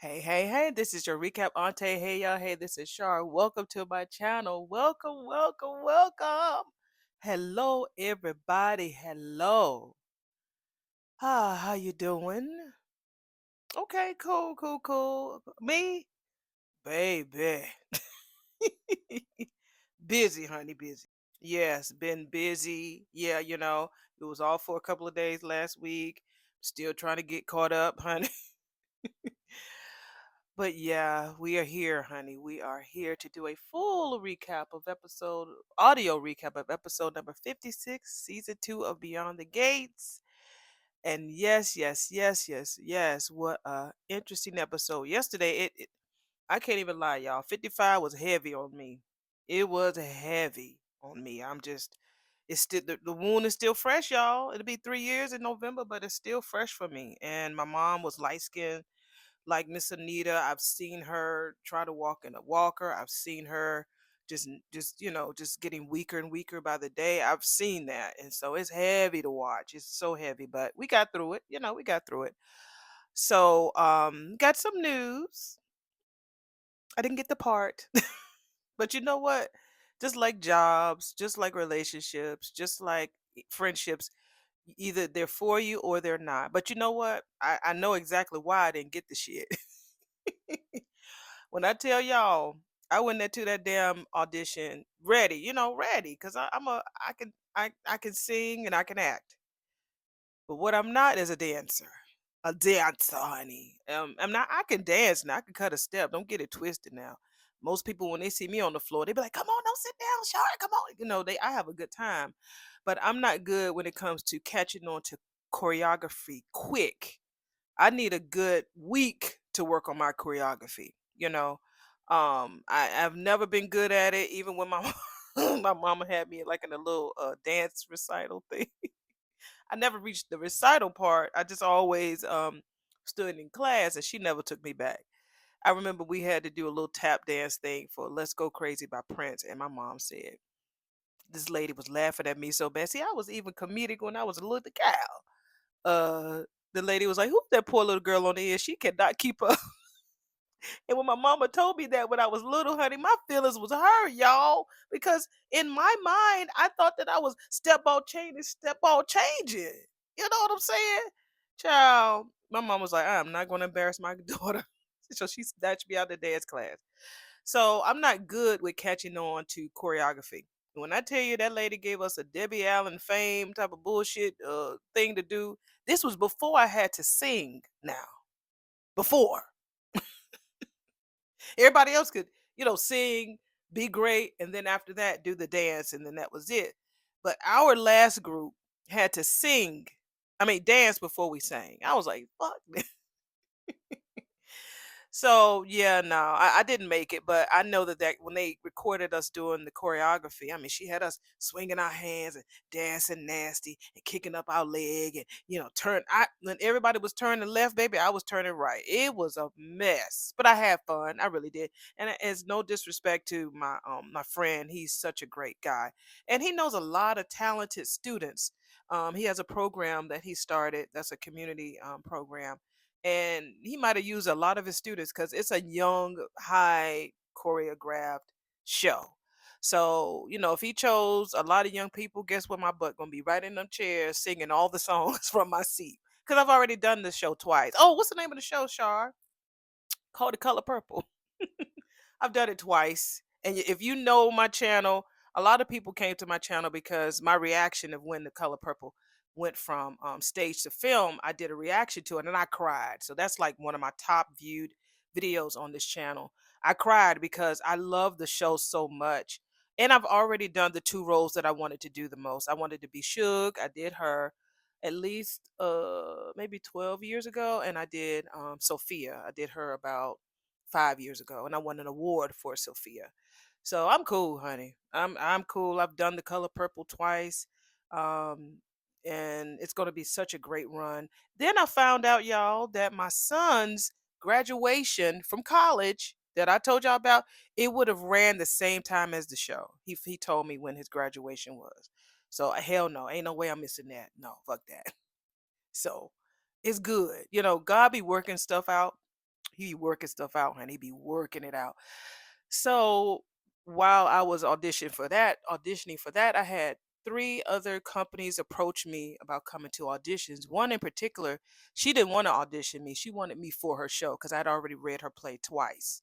Hey, hey, hey, this is your recap auntie. Hey, y'all. Hey, this is Shar. Welcome to my channel. Welcome, welcome, welcome. Hello, everybody. Hello. How you doing? Okay, cool, cool, cool. Me? Baby. Busy, honey, busy. Yes, been busy. Yeah, it was all for a couple of days last week. Still trying to get caught up, honey. But yeah, we are here, honey. We are here to do a full recap of audio recap of episode number 56, season 2 of Beyond the Gates. And yes, yes, yes, yes, yes. What a interesting episode. Yesterday, I can't even lie, y'all. 55 was heavy on me. It was heavy on me. It's still, the wound is still fresh, y'all. It'll be 3 years in November, but it's still fresh for me. And my mom was light skinned like Miss Anita. I've seen her try to walk in a walker. I've seen her just getting weaker and weaker by the day. I've seen that. And so it's heavy to watch. It's so heavy, but we got through it. We got through it. So, got some news. I didn't get the part. But you know what? Just like jobs, just like relationships, just like friendships, either they're for you or they're not. But you know what? I know exactly why I didn't get the shit. When I tell y'all, I went into that damn audition ready, ready, because I can sing and I can act. But what I'm not is a dancer. A dancer, honey. I'm not. I can dance now. I can cut a step. Don't get it twisted now. Most people, when they see me on the floor, they be like, "Come on, don't sit down, Short. Come on." I have a good time, but I'm not good when it comes to catching on to choreography quick. I need a good week to work on my choreography. I've never been good at it, even when my my mama had me like in a little dance recital thing. I never reached the recital part. I just always stood in class and she never took me back. I remember we had to do a little tap dance thing for Let's Go Crazy by Prince, and my mom said this lady was laughing at me so bad. See, I was even comedic when I was a little gal. Uh the lady was like, "Who's that poor little girl on the end? She cannot keep up." And when my mama told me that when I was little, honey, my feelings was hurt, y'all. Because in my mind, I thought that I was step out changing, step out changing. You know what I'm saying? Child, my mom was like, I'm not going to embarrass my daughter. So she snatched me out of the dance class. So I'm not good with catching on to choreography. When I tell you that lady gave us a Debbie Allen fame type of bullshit thing to do, this was before I had to sing now. Before. Everybody else could, sing, be great, and then after that do the dance, and then that was it. But our last group had to sing. I mean, dance before we sang. I was like, fuck. So yeah, no, I didn't make it, but I know that when they recorded us doing the choreography, I mean, she had us swinging our hands and dancing nasty and kicking up our leg and turn. I When everybody was turning left, baby, I was turning right. It was a mess, but I had fun. I really did, and it's no disrespect to my friend. He's such a great guy, and he knows a lot of talented students. He has a program that he started. That's a community program, and he might have used a lot of his students because it's a young, high choreographed show. So if he chose a lot of young people, guess what? My butt gonna be right in them chairs singing all the songs from my seat because I've already done this show twice. Oh, what's the name of the show, Shar? Called The Color Purple. I've done it twice. And if you know my channel, a lot of people came to my channel because my reaction of when The Color Purple went from stage to film, I did a reaction to it and I cried. So that's like one of my top viewed videos on this channel. I cried because I love the show so much. And I've already done the two roles that I wanted to do the most. I wanted to be Suge. I did her at least maybe 12 years ago, and I did Sophia. I did her about 5 years ago, and I won an award for Sophia. So I'm cool, honey. I'm cool. I've done The Color Purple twice, um, and it's gonna be such a great run. Then I found out, y'all, that my son's graduation from college that I told y'all about, it would have ran the same time as the show. He told me when his graduation was. So hell no, ain't no way I'm missing that. No, fuck that. So it's good. God be working stuff out. He be working stuff out, honey. He be working it out. So while I was auditioning for that, I had three other companies approach me about coming to auditions. One in particular, she didn't want to audition me. She wanted me for her show because I'd already read her play twice.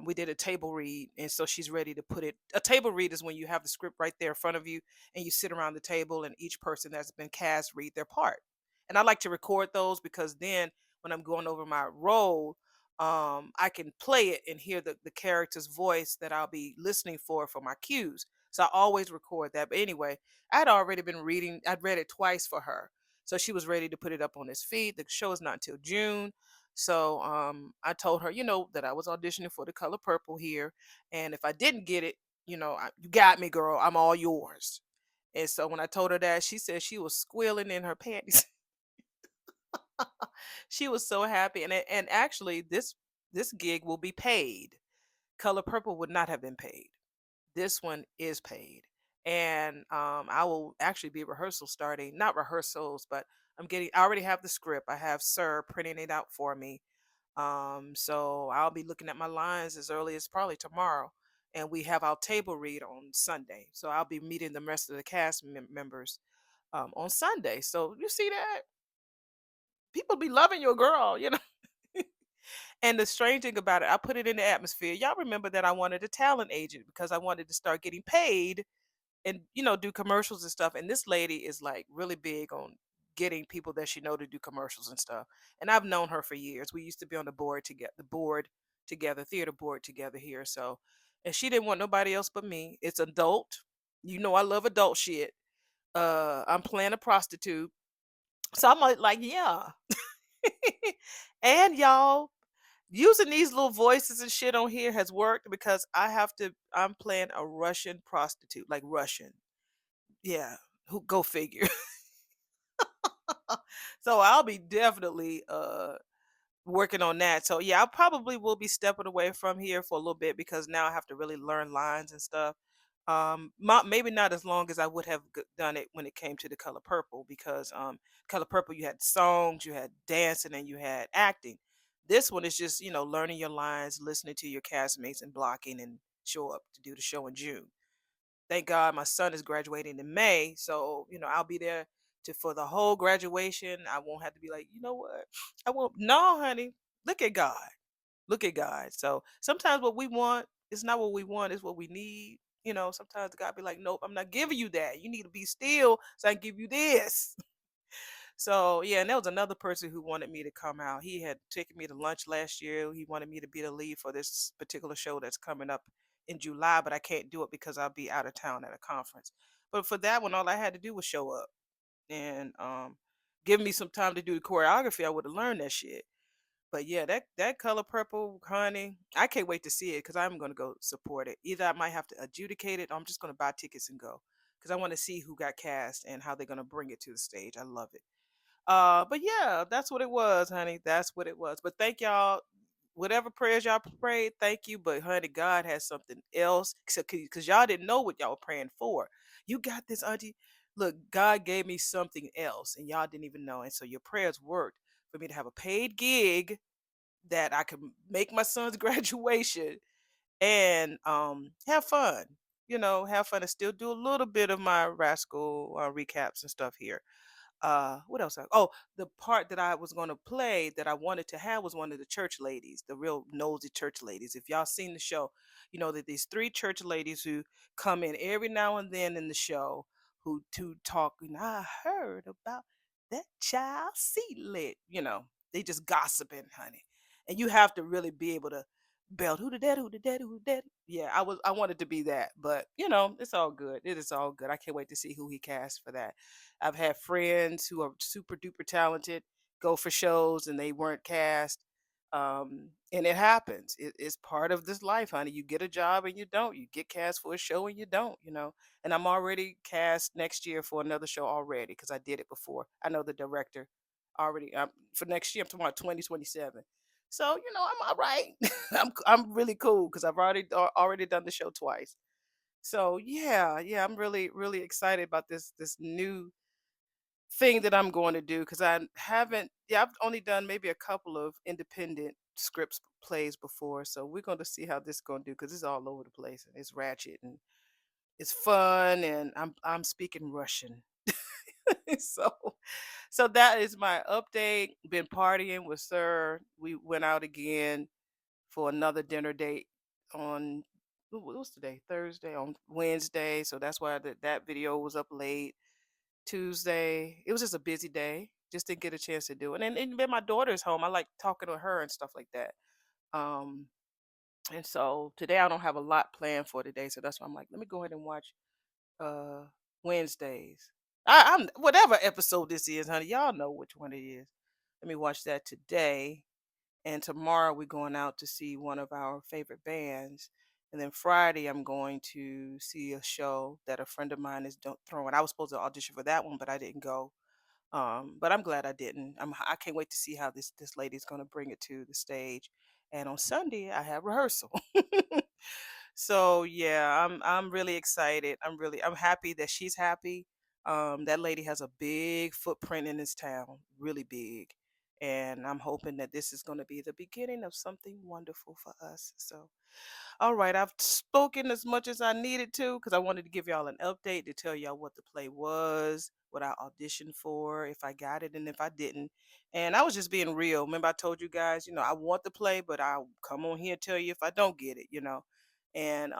We did a table read, and so she's ready to put it. A table read is when you have the script right there in front of you, and you sit around the table, and each person that's been cast read their part. And I like to record those because then when I'm going over my role, I can play it and hear the character's voice that I'll be listening for my cues. So I always record that. But anyway, I'd already been reading. I'd read it twice for her, so she was ready to put it up on his feed. The show is not until June. So I told her, that I was auditioning for The Color Purple here, and if I didn't get it, you got me, girl. I'm all yours. And so when I told her that, she said she was squealing in her panties. She was so happy, and actually this gig will be paid. Color Purple would not have been paid. This one is paid, and I will actually be rehearsal starting, not rehearsals, but I already have the script. I have Sir printing it out for me. So I'll be looking at my lines as early as probably tomorrow, and we have our table read on Sunday. So I'll be meeting the rest of the cast members on Sunday. So you see that people be loving your girl. And the strange thing about it, I put it in the atmosphere. Y'all remember that I wanted a talent agent because I wanted to start getting paid and do commercials and stuff. And this lady is like really big on getting people that she know to do commercials and stuff. And I've known her for years. We used to be on the board together, theater board together here. So, and she didn't want nobody else but me. It's adult. I love adult shit. I'm playing a prostitute. So I'm like, yeah. And y'all, using these little voices and shit on here has worked because I'm playing a Russian prostitute, like Russian. Yeah, who go figure. So I'll be definitely working on that. So yeah, I probably will be stepping away from here for a little bit because now I have to really learn lines and stuff. Maybe not as long as I would have done it when it came to The Color Purple because Color Purple you had songs, you had dancing, and you had acting. This one is just learning your lines, listening to your castmates, and blocking and show up to do the show in June. Thank God my son is graduating in May, so I'll be there for the whole graduation. I won't have to be like, you know what, I won't. No, honey, look at God, look at God. So sometimes what we want is not what we want; it's what we need. Sometimes God be like, nope, I'm not giving you that. You need to be still, so I can give you this. So yeah, and there was another person who wanted me to come out. He had taken me to lunch last year. He wanted me to be the lead for this particular show that's coming up in July, but I can't do it because I'll be out of town at a conference. But for that one, all I had to do was show up and give me some time to do the choreography. I would have learned that shit. But yeah, that Color Purple, honey, I can't wait to see it because I'm gonna go support it. Either I might have to adjudicate it, or I'm just gonna buy tickets and go because I want to see who got cast and how they're gonna bring it to the stage. I love it. But yeah, that's what it was, honey. That's what it was. But thank y'all. Whatever prayers y'all prayed, thank you. But honey, God has something else. Because y'all didn't know what y'all were praying for. You got this, Auntie. Look, God gave me something else, and y'all didn't even know. And so your prayers worked for me to have a paid gig that I could make my son's graduation and have fun. Have fun and still do a little bit of my rascal recaps and stuff here. What else? The part that I was going to play that I wanted to have was one of the church ladies, the real nosy church ladies. If y'all seen the show, you know that these three church ladies who come in every now and then in the show who to talk, I heard about that child seatlet. They just gossiping, honey. And you have to really be able to belt who the daddy, who the daddy, who the daddy. Yeah, I wanted to be that, but it's all good. It is all good. I can't wait to see who he casts for that. I've had friends who are super duper talented go for shows and they weren't cast. And it happens. It's part of this life, honey. You get a job and you don't. You get cast for a show and you don't. And I'm already cast next year for another show already because I did it before. I know the director already for next year. I'm talking about 2027. So I'm all right. I'm really cool because I've already done the show twice. So yeah, I'm really really excited about this new thing that I'm going to do because I haven't. Yeah, I've only done maybe a couple of independent scripts plays before, so we're going to see how this going to do because it's all over the place and it's ratchet and it's fun and I'm speaking Russian. so so that is my update. Been partying with Sir. We went out again for another dinner date on what's today? Thursday on Wednesday. So that's why that video was up late. Tuesday. It was just a busy day. Just didn't get a chance to do it. And then my daughter's home. I like talking to her and stuff like that. Um and so today I don't have a lot planned for today. So that's why I'm like, let me go ahead and watch uh Wednesdays. I'm whatever episode this is, honey. Y'all know which one it is. Let me watch that today. And tomorrow we're going out to see one of our favorite bands. And then Friday I'm going to see a show that a friend of mine is throwing. I was supposed to audition for that one, but I didn't go. But I'm glad I didn't. I can't wait to see how this lady's going to bring it to the stage. And on Sunday I have rehearsal. So yeah, I'm really excited. I'm happy that she's happy. That lady has a big footprint in this town, really big. And I'm hoping that this is going to be the beginning of something wonderful for us. So all right, I've spoken as much as I needed to because I wanted to give y'all an update to tell y'all what the play was, what I auditioned for, if I got it, and if I didn't. And I was just being real. Remember, I told you guys, I want the play, but I'll come on here and tell you if I don't get it. And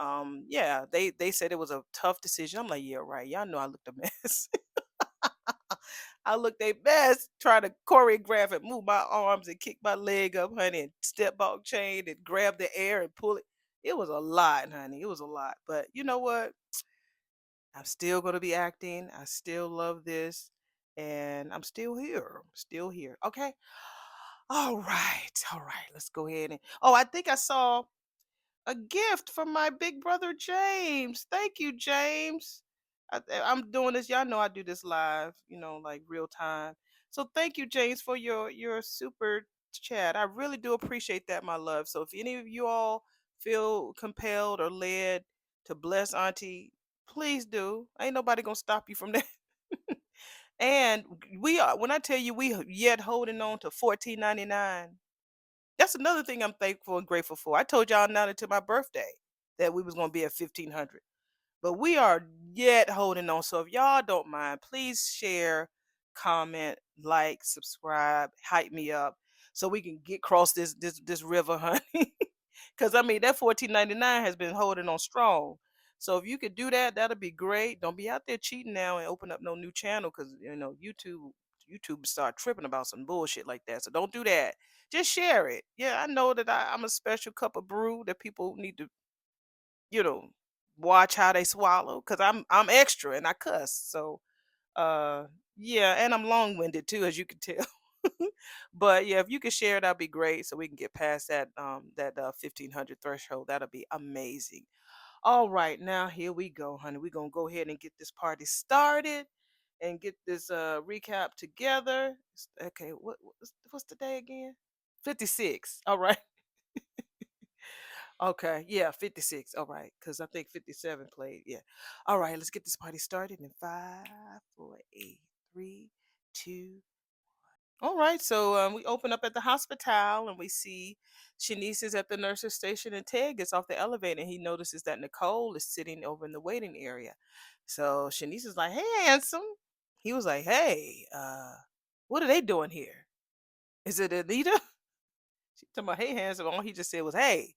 yeah, they said it was a tough decision. I'm like, yeah, right. Y'all know I looked a mess. I looked a mess trying to choreograph and move my arms and kick my leg up, honey, and step out chain and grab the air and pull it. It was a lot, honey. It was a lot. But you know what? I'm still going to be acting. I still love this. And I'm still here. I'm still here. Okay. All right. All right. Let's go ahead and. Oh, I think I saw a gift from my big brother James. Thank you, James. I'm doing this. Y'all know I do this live, like real time. So thank you, James, for your super chat. I really do appreciate that, my love. So if any of you all feel compelled or led to bless Auntie, please do. Ain't nobody gonna stop you from that. And we are when I tell you we yet holding on to 14.99. That's another thing I'm thankful and grateful for. I told y'all not until my birthday that we was gonna be at 1,500, but we are yet holding on. So if y'all don't mind, please share, comment, like, subscribe, hype me up, so we can get across this river, honey. Because I mean that 14.99 has been holding on strong. So if you could do that, that'll be great. Don't be out there cheating now and open up no new channel because YouTube start tripping about some bullshit like that. So don't do that. Just share it. Yeah, I know that I'm a special cup of brew that people need to, you know, watch how they swallow because I'm extra and I cuss. So uh yeah, and I'm long-winded too, as you can tell. But yeah, if you could share, that'd be great so we can get past that 1,500 threshold. That'll be amazing. All right, now here we go, honey. We're gonna go ahead and get this party started and get this recap together. Okay, what's the day again? 56. All right. Okay, yeah, 56. All right, because I think 57 played. Yeah. All right, let's get this party started in 5, 4, 8, 3, 2. All right, so we open up at the hospital and we see Shanice is at the nurse's station and Ted gets off the elevator and he notices that Nicole is sitting over in the waiting area. So Shanice is like, "Hey, handsome." He was like, "Hey, what are they doing here? Is it Anita?" She talking about, "Hey, handsome." All he just said was, "Hey."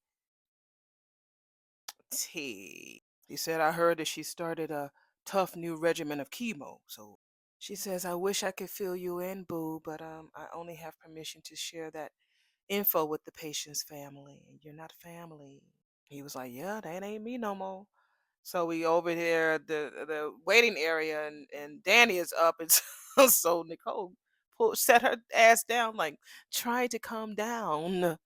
T. He said, "I heard that she started a tough new regimen of chemo." So she says, "I wish I could fill you in, boo, but I only have permission to share that info with the patient's family. And you're not family." He was like, "Yeah, that ain't me no more." So we over here at the waiting area and Danny is up and so Nicole set her ass down like try to calm down.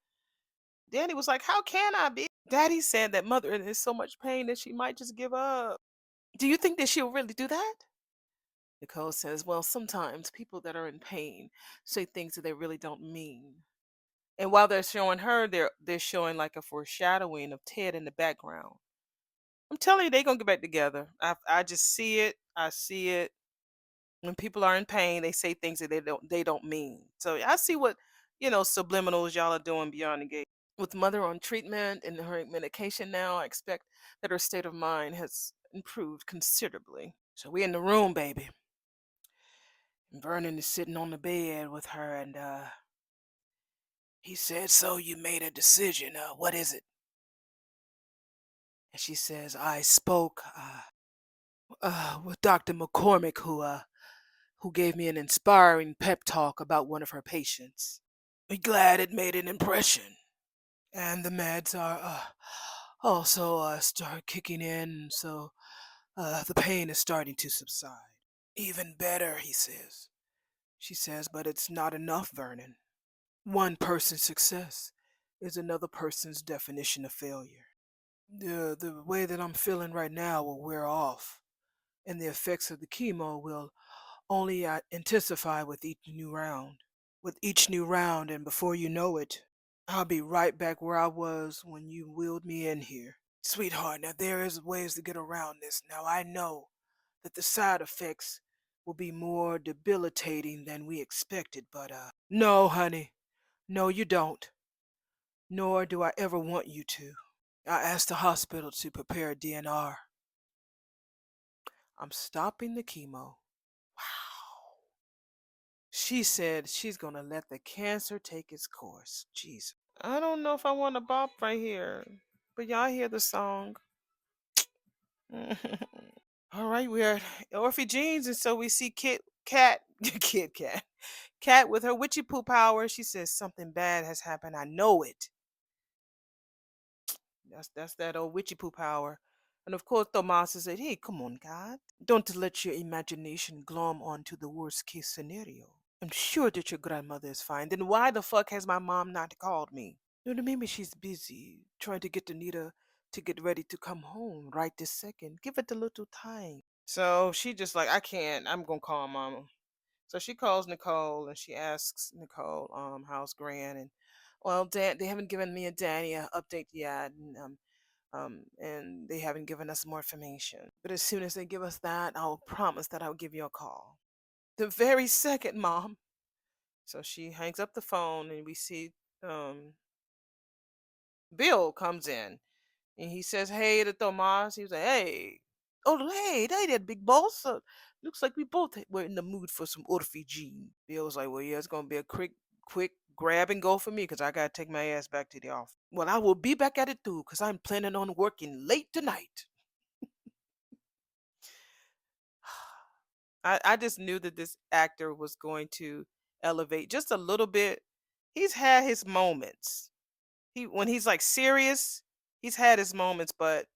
Danny was like, "How can I be?" Daddy said that mother is in so much pain that she might just give up. Do you think that she'll really do that? Nicole says, "Well, sometimes people that are in pain say things that they really don't mean." And while they're showing her, they're showing like a foreshadowing of Ted in the background. I'm telling you, they're gonna get back together. I just see it. I see it. When people are in pain, they say things that they don't mean. So I see what subliminals y'all are doing beyond the gate. With mother on treatment and her medication now, I expect that her state of mind has improved considerably. So we in the room, baby. And Vernon is sitting on the bed with her, and he said, "So you made a decision? What is it?" And she says, "I spoke with Dr. McCormick, who gave me an inspiring pep talk about one of her patients. I'm glad it made an impression. And the meds are also start kicking in, so the pain is starting to subside. Even better," he says. She says, "but it's not enough, Vernon. One person's success is another person's definition of failure. The way that I'm feeling right now will wear off, and the effects of the chemo will only intensify with each new round. With each new round, and before you know it, I'll be right back where I was when you wheeled me in here. Sweetheart, now there is ways to get around this. Now I know that the side effects will be more debilitating than we expected, but no, honey. No, you don't. Nor do I ever want you to. I asked the hospital to prepare a DNR. I'm stopping the chemo. Wow. She said she's gonna let the cancer take its course. Jeez. I don't know if I want to bop right here, but y'all hear the song. All right, we're at Orphe Jeans, and so we see Cat with her witchy poo power. She says something bad has happened. I know it. That's that old witchy poo power. And of course, Tomas said, "Hey, come on, God. Don't let your imagination glom onto the worst case scenario. I'm sure that your grandmother is fine. Then why the fuck has my mom not called me? You know, maybe she's busy trying to get Anita to get ready to come home right this second. Give it a little time." So she just like, "I can't. I'm gonna call mama." So she calls Nicole and she asks Nicole, how's Gran? And well, Dad, they haven't given me a Danny update yet, and they haven't given us more information. But as soon as they give us that, I'll promise that I'll give you a call. The very second, Mom. So she hangs up the phone, and we see um Bill comes in, and he says, "Hey to Tomas." He was like, "Hey, oh hey, that big boss. Looks like we both were in the mood for some Orfiji." Bill was like, "Well, yeah, it's gonna be a quick grab and go for me, because I gotta take my ass back to the office." "Well, I will be back at it too, because I'm planning on working late tonight." I just knew that this actor was going to elevate just a little bit. He's had his moments. When he's like serious, he's had his moments, but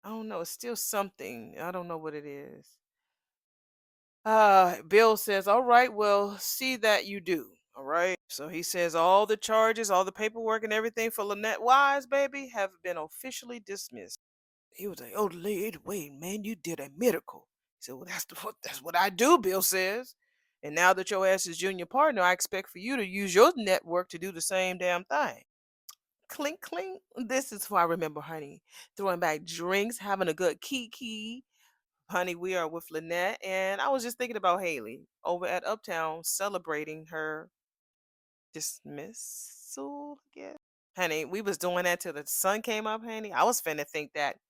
I don't know, it's still something. I don't know what it is. Bill says, "All right, well, see that you do." All right. So he says all the charges, all the paperwork and everything for Lynette Wise, baby, have been officially dismissed. He was like, "Oh, lady, wait, man, you did a miracle." He said, "Well, that's what I do," Bill says. "And now that your ass is junior partner, I expect for you to use your network to do the same damn thing." Clink, clink. This is who I remember, honey. Throwing back drinks, having a good kiki. Honey, we are with Lynette, and I was just thinking about Haley over at Uptown celebrating her dismissal, I guess. Honey, we was doing that till the sun came up, honey. I was finna think that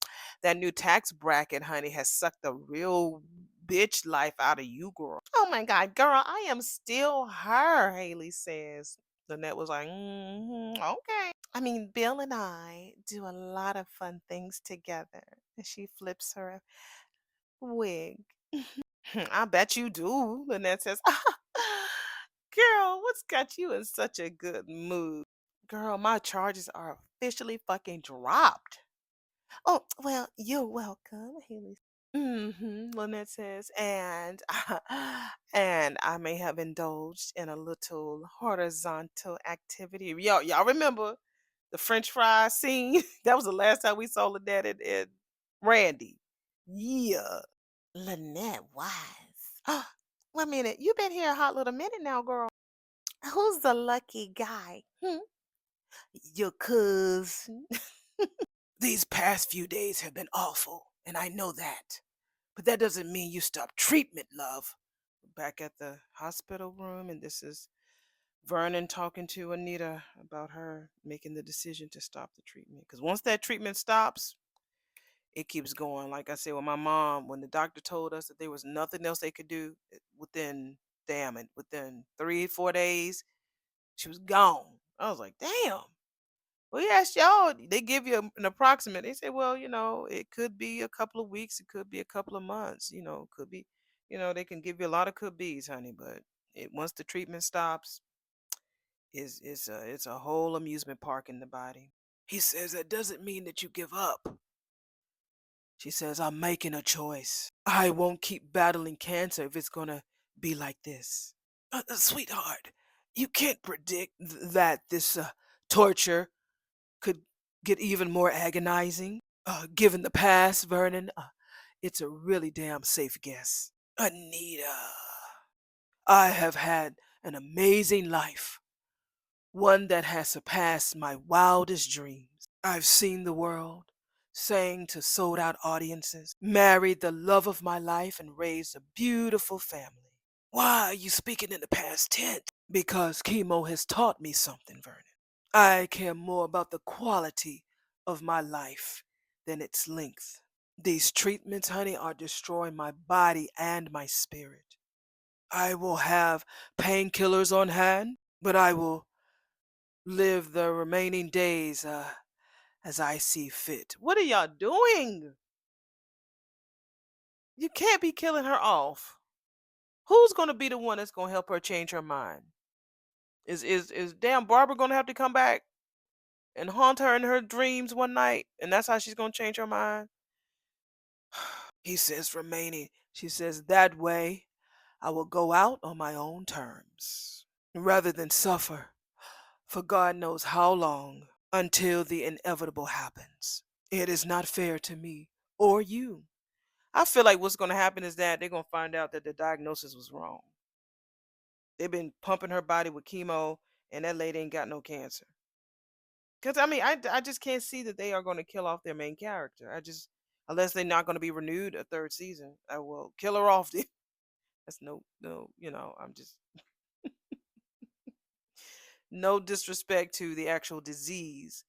that new tax bracket, honey, has sucked the real bitch life out of you, girl. "Oh my God, girl, I am still her," Haley says. Lynette was like, okay. "I mean, Bill and I do a lot of fun things together." And she flips her wig. "I bet you do," Lynette says. "Girl, what's got you in such a good mood?" "Girl, my charges are officially fucking dropped." "Oh, well, you're welcome," Haley. Lynette says, "And and I may have indulged in a little horizontal activity." Y'all remember the French fry scene? That was the last time we saw Lynette and Randy. Yeah. Lynette Wise. Wait a minute. You been here a hot little minute now, girl. Who's the lucky guy? Your cousin. These past few days have been awful, and I know that. But that doesn't mean you stop treatment, love. Back at the hospital room, and this is Vernon talking to Anita about her making the decision to stop the treatment. Because once that treatment stops, it keeps going. Like I said, with my mom, when the doctor told us that there was nothing else they could do within, damn it, within 3, 4 days, she was gone. I was like, damn. Well, yes, y'all. They give you an approximate. They say, well, it could be a couple of weeks, it could be a couple of months, could be, they can give you a lot of could be's, honey. But once the treatment stops, it's a whole amusement park in the body. He says that doesn't mean that you give up. She says, I'm making a choice. I won't keep battling cancer if it's gonna be like this. Sweetheart, you can't predict that this torture could get even more agonizing. Given the past, Vernon, it's a really damn safe guess. Anita, I have had an amazing life, one that has surpassed my wildest dreams. I've seen the world, sang to sold out audiences, married the love of my life, and raised a beautiful family. Why are you speaking in the past tense? Because chemo has taught me something, Vernon. I care more about the quality of my life than its length. These treatments, honey, are destroying my body and my spirit. I will have painkillers on hand, but I will live the remaining days as I see fit. What are y'all doing? You can't be killing her off. Who's gonna be the one that's gonna help her change her mind? Is damn Barbara gonna have to come back and haunt her in her dreams one night, and that's how she's gonna change her mind? He says remaining. She says that way I will go out on my own terms rather than suffer for God knows how long until the inevitable happens. It is not fair to me or you. I feel like what's going to happen is that they're going to find out that the diagnosis was wrong. They've been pumping her body with chemo, and that lady ain't got no cancer. Because, I mean, I just can't see that they are going to kill off their main character. Unless they're not going to be renewed a third season, I will kill her off. That's no, I'm just, no disrespect to the actual disease.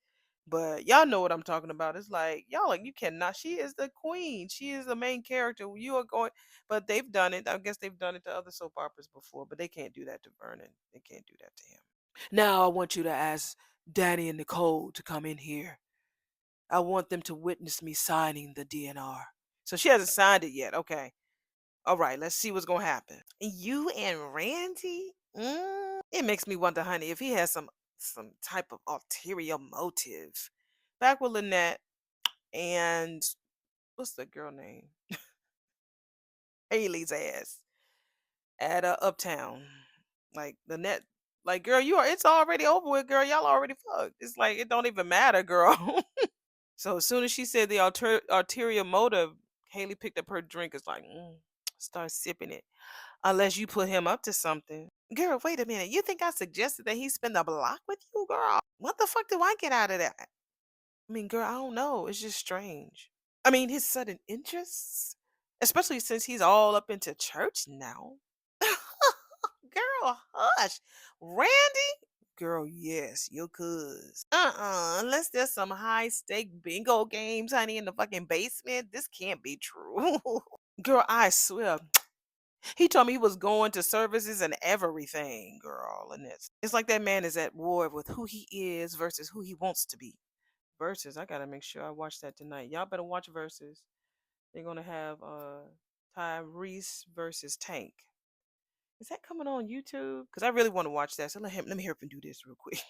But y'all know what I'm talking about. It's like, y'all, like, you cannot. She is the queen. She is the main character. You are going, but they've done it. I guess they've done it to other soap operas before, but they can't do that to Vernon. They can't do that to him. Now I want you to ask Danny and Nicole to come in here. I want them to witness me signing the DNR. So she hasn't signed it yet. Okay. All right. Let's see what's going to happen. You and Randy? It makes me wonder, honey, if he has some type of ulterior motive. Back with Lynette and what's the girl name? Haley's ass at Uptown. Like Lynette, like girl, it's already over with, girl. Y'all already fucked. It's like it don't even matter, girl. So as soon as she said the ulterior motive, Haley picked up her drink. It's like, start sipping it. Unless you put him up to something. Girl, wait a minute. You think I suggested that he spend the block with you, girl? What the fuck do I get out of that? I mean, girl, I don't know. It's just strange. I mean, his sudden interests, especially since he's all up into church now. Girl, hush. Randy? Girl, yes, your cuz. Unless there's some high stake bingo games, honey, in the fucking basement. This can't be true. Girl, I swear. He told me he was going to services and everything, girl. And it's like that man is at war with who he is versus who he wants to be. Versus, I gotta make sure I watch that tonight. Y'all better watch Versus. They're gonna have Tyrese versus Tank. Is that coming on YouTube? Because I really want to watch that. So let me hear him do this real quick.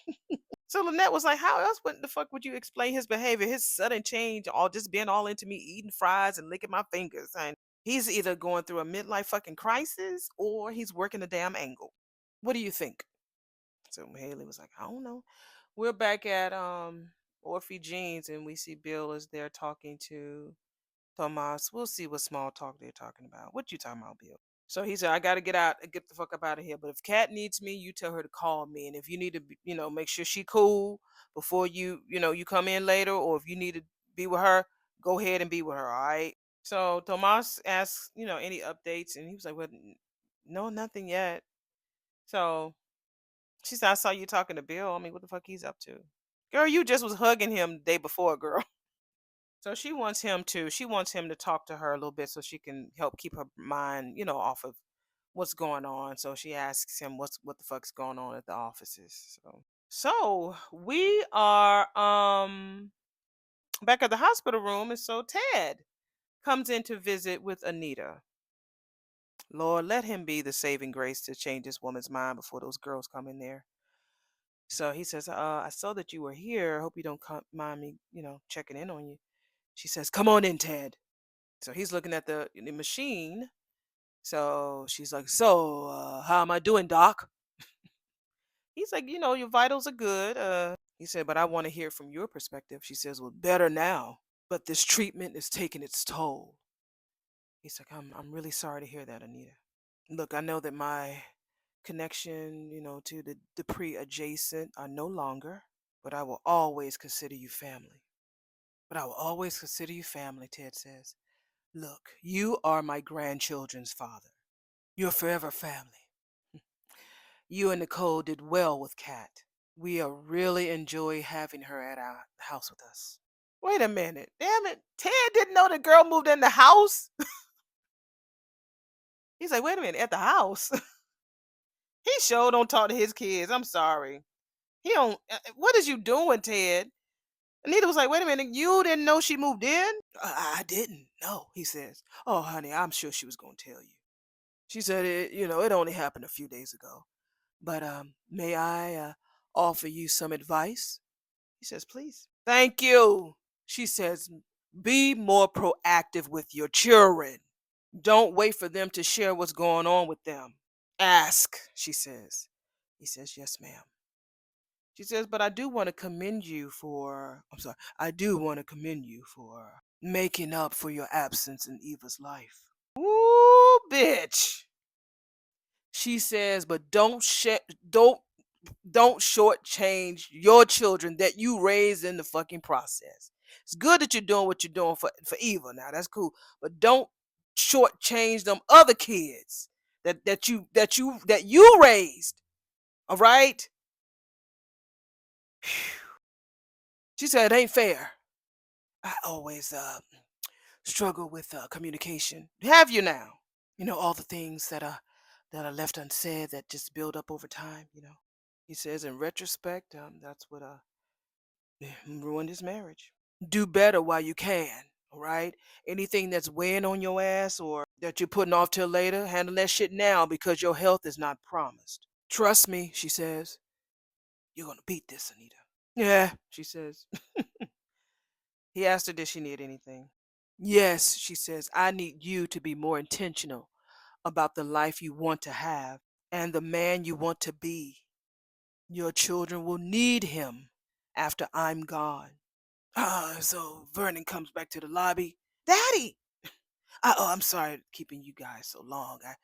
So Lynette was like, how else what the fuck would you explain his behavior, his sudden change, all just being all into me eating fries and licking my fingers? And he's either going through a midlife fucking crisis or he's working a damn angle. What do you think? So Haley was like, I don't know. We're back at Orphe Jeans and we see Bill is there talking to Tomas. We'll see what small talk they're talking about. What you talking about, Bill? So he said, I got to get out, get the fuck up out of here. But if Kat needs me, you tell her to call me. And if you need to, make sure she cool before you come in later, or if you need to be with her, go ahead and be with her. All right. So Tomas asked, any updates, and he was like, "Well, no, nothing yet." So she said, "I saw you talking to Bill. I mean, what the fuck he's up to?" Girl, you just was hugging him the day before, girl. So she wants him to talk to her a little bit so she can help keep her mind, off of what's going on. So she asks him what the fuck's going on at the offices. So we are back at the hospital room, and so Ted comes in to visit with Anita. Lord, let him be the saving grace to change this woman's mind before those girls come in there. So he says, I saw that you were here. Hope you don't mind me, checking in on you. She says, come on in, Ted. So he's looking at the machine. So she's like, so how am I doing, Doc? He's like, your vitals are good. He said, but I want to hear from your perspective. She says, well, better now. But this treatment is taking its toll. He's like, I'm really sorry to hear that, Anita. Look, I know that my connection, to the pre-adjacent are no longer, but I will always consider you family. But I will always consider you family, Ted says. Look, you are my grandchildren's father. You're forever family. You and Nicole did well with Kat. We really enjoy having her at our house with us. Wait a minute. Damn it. Ted didn't know the girl moved in the house. He's like, wait a minute, at the house. He sure don't talk to his kids. I'm sorry. He don't. What is you doing, Ted? Anita was like, wait a minute, you didn't know she moved in? I didn't. No, he says. Oh, honey, I'm sure she was going to tell you. She said it only happened a few days ago. But may I offer you some advice? He says, please. Thank you. She says, be more proactive with your children. Don't wait for them to share what's going on with them. Ask, she says. He says, yes, ma'am. She says, but I do want to commend you for, I'm sorry, I do want to commend you for making up for your absence in Eva's life. Ooh, bitch. She says, but don't shortchange your children that you raised in the fucking process. It's good that you're doing what you're doing for Eva now. That's cool. But don't shortchange them other kids that you raised. All right? She said it ain't fair. I always struggle with communication. Have you now? All the things that are left unsaid that just build up over time. He says in retrospect, that's what ruined his marriage. Do better while you can. All right. Anything that's weighing on your ass or that you're putting off till later, handle that shit now because your health is not promised. Trust me, she says. You're gonna beat this, Anita. Yeah, she says. He asked her, did she need anything? Yes, she says. I need you to be more intentional about the life you want to have and the man you want to be. Your children will need him after I'm gone. So Vernon comes back to the lobby. Daddy! I'm sorry keeping you guys so long. I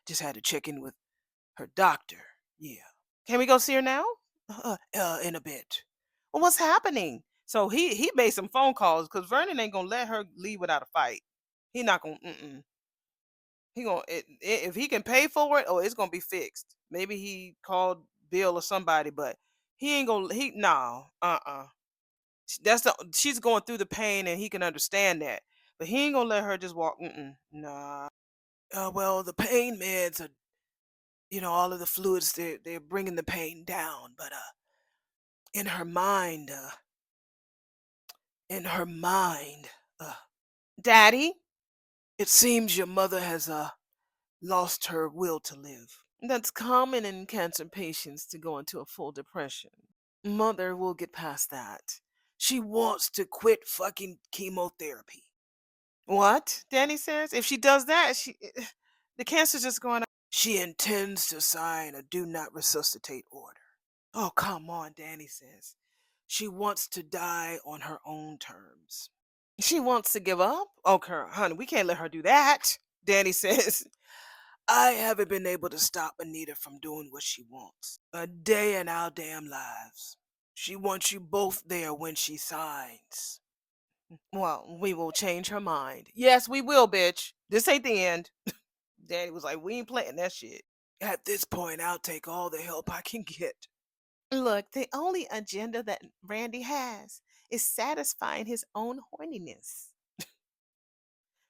just had to check in with her doctor. Yeah. Can we go see her now? In a bit. Well, what's happening? So he made some phone calls because Vernon ain't gonna let her leave without a fight. He not gonna. Mm-mm. He gonna if he can pay for it, it's gonna be fixed. Maybe he called Bill or somebody, but he ain't gonna. He no. She's going through the pain and he can understand that, but he ain't gonna let her just walk. Nah. Well, the pain meds are, all of the fluids they're bringing the pain down, but in her mind, in her mind, uh, Daddy, it seems your mother has lost her will to live. That's common in cancer patients to go into a full depression. Mother will get past that. She wants to quit fucking chemotherapy. What? Danny says if she does that, the cancer's just going. She intends to sign a do not resuscitate order. Oh, come on, Danny says. She wants to die on her own terms. She wants to give up? Okay, honey, we can't let her do that. Danny says, I haven't been able to stop Anita from doing what she wants. A day in our damn lives. She wants you both there when she signs. Well, we will change her mind. Yes, we will, bitch. This ain't the end. Daddy was like, we ain't playing that shit. At this point, I'll take all the help I can get. Look, the only agenda that Randy has is satisfying his own horniness.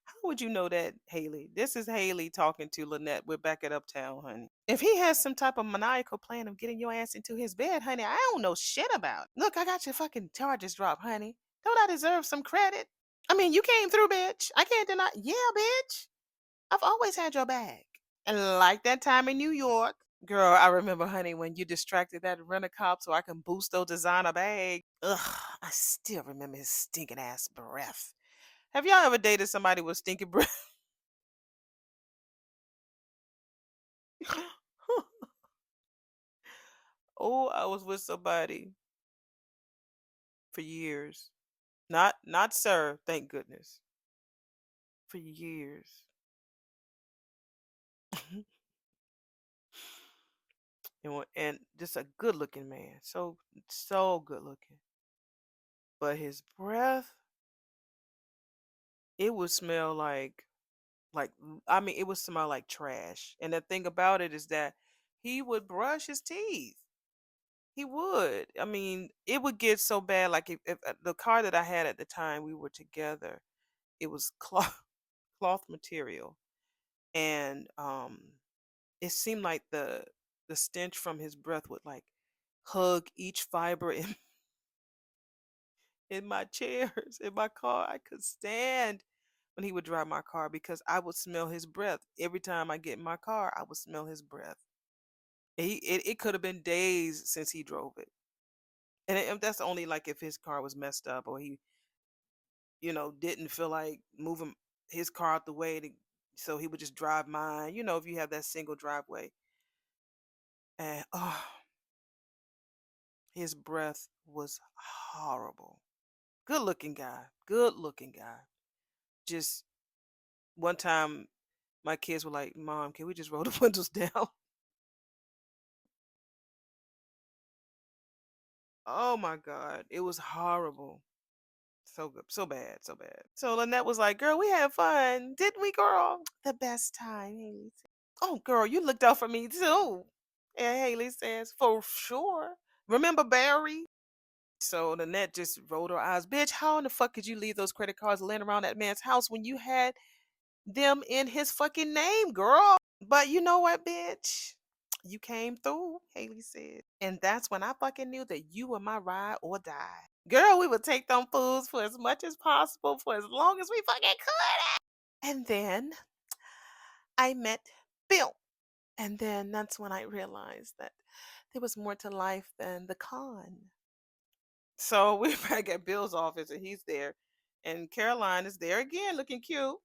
How would you know that, Haley? This is Haley talking to Lynette. We're back at Uptown, honey. If he has some type of maniacal plan of getting your ass into his bed, honey, I don't know shit about. Look, I got your fucking charges dropped, honey. Don't I deserve some credit? I mean, you came through, bitch. I can't deny. Yeah, bitch. I've always had your back. And like that time in New York, girl, I remember, honey, when you distracted that rent a cop so I can boost those designer bag. Ugh, I still remember his stinking ass breath. Have y'all ever dated somebody with stinky breath? Oh, I was with somebody for years. Not sir, thank goodness. For years. And just a good looking man. So good looking. But his breath, it would smell I mean, it would smell like trash. And the thing about it is that he would brush his teeth. He would. I mean, it would get so bad. Like if the car that I had at the time we were together, it was cloth cloth material, and it seemed like the stench from his breath would like hug each fiber in my chairs in my car. I could stand when he would drive my car because I would smell his breath every time I get in my car. I would smell his breath. It could have been days since he drove it, and that's only like if his car was messed up or he didn't feel like moving his car out the way so he would just drive mine. If you have that single driveway, and oh, his breath was horrible. Good looking guy. Just one time, my kids were like, "Mom, can we just roll the windows down?" Oh my God, it was horrible. So good, so bad, so bad. So Lynette was like, "Girl, we had fun, didn't we, girl? The best time." Haley said. Oh, girl, you looked out for me too. And Haley says, "For sure. Remember Barry?" So Lynette just rolled her eyes. Bitch, how in the fuck could you leave those credit cards laying around that man's house when you had them in his fucking name, girl? But you know what, bitch? You came through, Haley said. And that's when I fucking knew that you were my ride or die. Girl, we would take them fools for as much as possible for as long as we fucking could. And then I met Bill. And then that's when I realized that there was more to life than the con. So we're back at Bill's office and he's there. And Caroline is there again looking cute.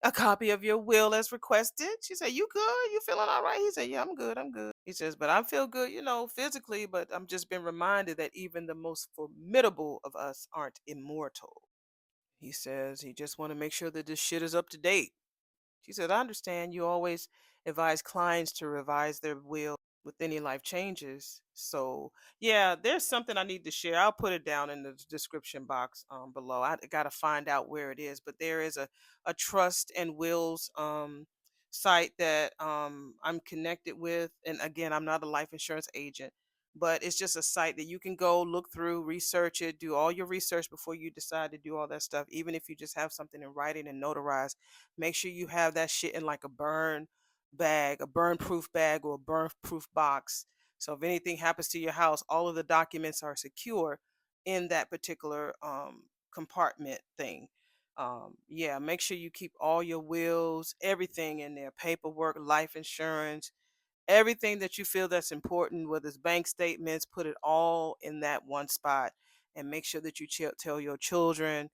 A copy of your will as requested. She said, "You good? You feeling all right?" He said, "Yeah, I'm good. I'm good." He says, "But I feel good, physically, but I'm just been reminded that even the most formidable of us aren't immortal." He says he just want to make sure that this shit is up to date. She said, "I understand you always advise clients to revise their will with any life changes. So, yeah, there's something I need to share. I'll put it down in the description box below. I got to find out where it is, but there is a trust and wills site that I'm connected with. And again, I'm not a life insurance agent, but it's just a site that you can go look through, research it, do all your research before you decide to do all that stuff. Even if you just have something in writing and notarized, make sure you have that shit in like a burn bag, a burn proof bag, or a burn proof box. So if anything happens to your house, all of the documents are secure in that particular compartment thing. Yeah, make sure you keep all your wills, everything in there, paperwork, life insurance, everything that you feel that's important, whether it's bank statements, put it all in that one spot, and make sure that you tell your children,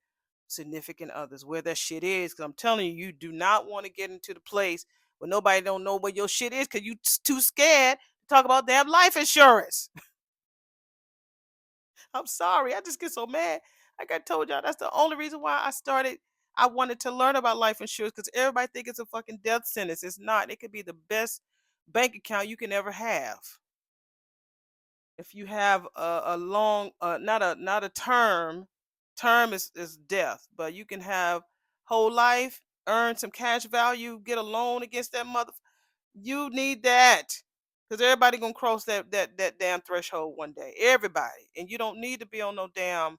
significant others where that shit is. Because I'm telling you, you do not want to get into the place where nobody don't know where your shit is because you too scared to talk about damn life insurance. I'm sorry, I just get so mad. Like I told y'all, that's the only reason why I wanted to learn about life insurance because everybody think it's a fucking death sentence. It's not. It could be the best bank account you can ever have. If you have a long, not a term. Term is death, but you can have whole life, earn some cash value, get a loan against that mother. You need that because everybody gonna cross that damn threshold one day. Everybody, and you don't need to be on no damn,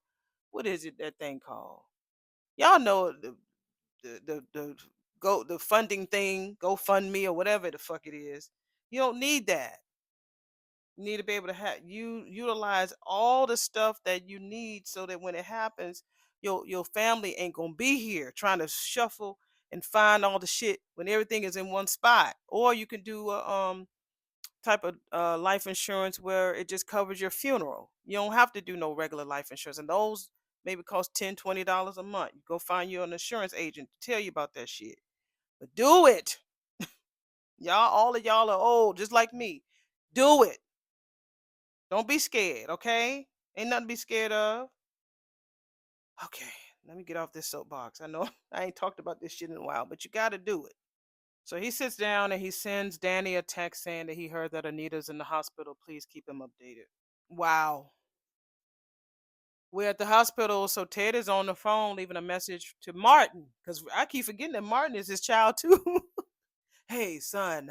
what is it that thing called? Y'all know the go the funding thing, GoFundMe or whatever the fuck it is. You don't need that. You need to be able to have you utilize all the stuff that you need so that when it happens, your family ain't gonna be here trying to shuffle and find all the shit when everything is in one spot. Or you can do a type of life insurance where it just covers your funeral. You don't have to do no regular life insurance, and those maybe cost $10, $20 a month. You go find you an insurance agent to tell you about that shit. But do it, y'all. All of y'all are old, just like me. Do it. Don't be scared, okay? Ain't nothing to be scared of. Okay, let me get off this soapbox. I know I ain't talked about this shit in a while, but you got to do it. So he sits down and he sends Danny a text saying that he heard that Anita's in the hospital. Please keep him updated. Wow. We're at the hospital, so Ted is on the phone leaving a message to Martin because I keep forgetting that Martin is his child too. Hey, son,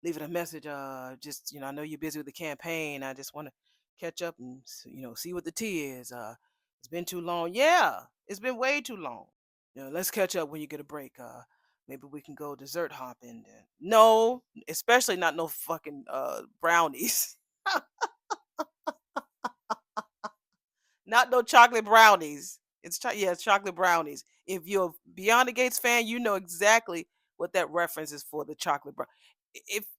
leaving a message. Just I know you're busy with the campaign. I just want to catch up and see what the tea is. It's been too long. Yeah, it's been way too long. Let's catch up when you get a break. Maybe we can go dessert hopping. No, especially not no fucking brownies. Not no chocolate brownies. It's chocolate brownies. If you're a Beyond the Gates fan, you know exactly what that reference is for, the chocolate brown.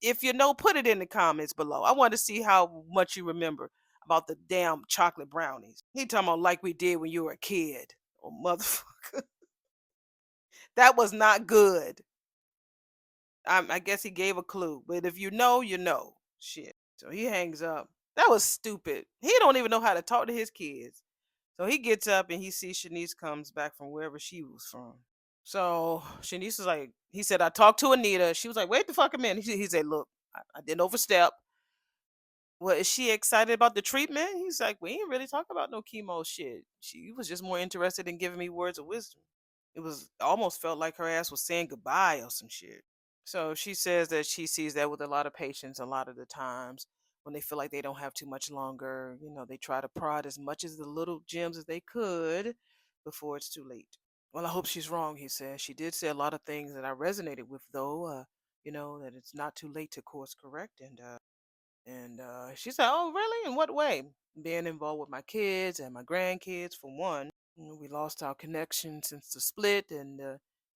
If you know, put it in the comments below. I want to see how much you remember about the damn chocolate brownies. He talking about like we did when you were a kid. Oh motherfucker. That was not good. I guess he gave a clue, but if you know, you know. Shit. So he hangs up. That was stupid. He don't even know how to talk to his kids. So he gets up and he sees Shanice comes back from wherever she was from. So Shanice was like, he said, I talked to Anita. She was like, wait the fuck a minute. He said, look, I didn't overstep. Well, is she excited about the treatment? He's like, we ain't really talking about no chemo shit. She was just more interested in giving me words of wisdom. It was almost felt like her ass was saying goodbye or some shit. So she says that she sees that with a lot of patients a lot of the times when they feel like they don't have too much longer. They try to prod as much as the little gems as they could before it's too late. Well, I hope she's wrong, he says. She did say a lot of things that I resonated with, though. That it's not too late to course correct. And she said, oh, really? In what way? Being involved with my kids and my grandkids, for one. We lost our connection since the split, and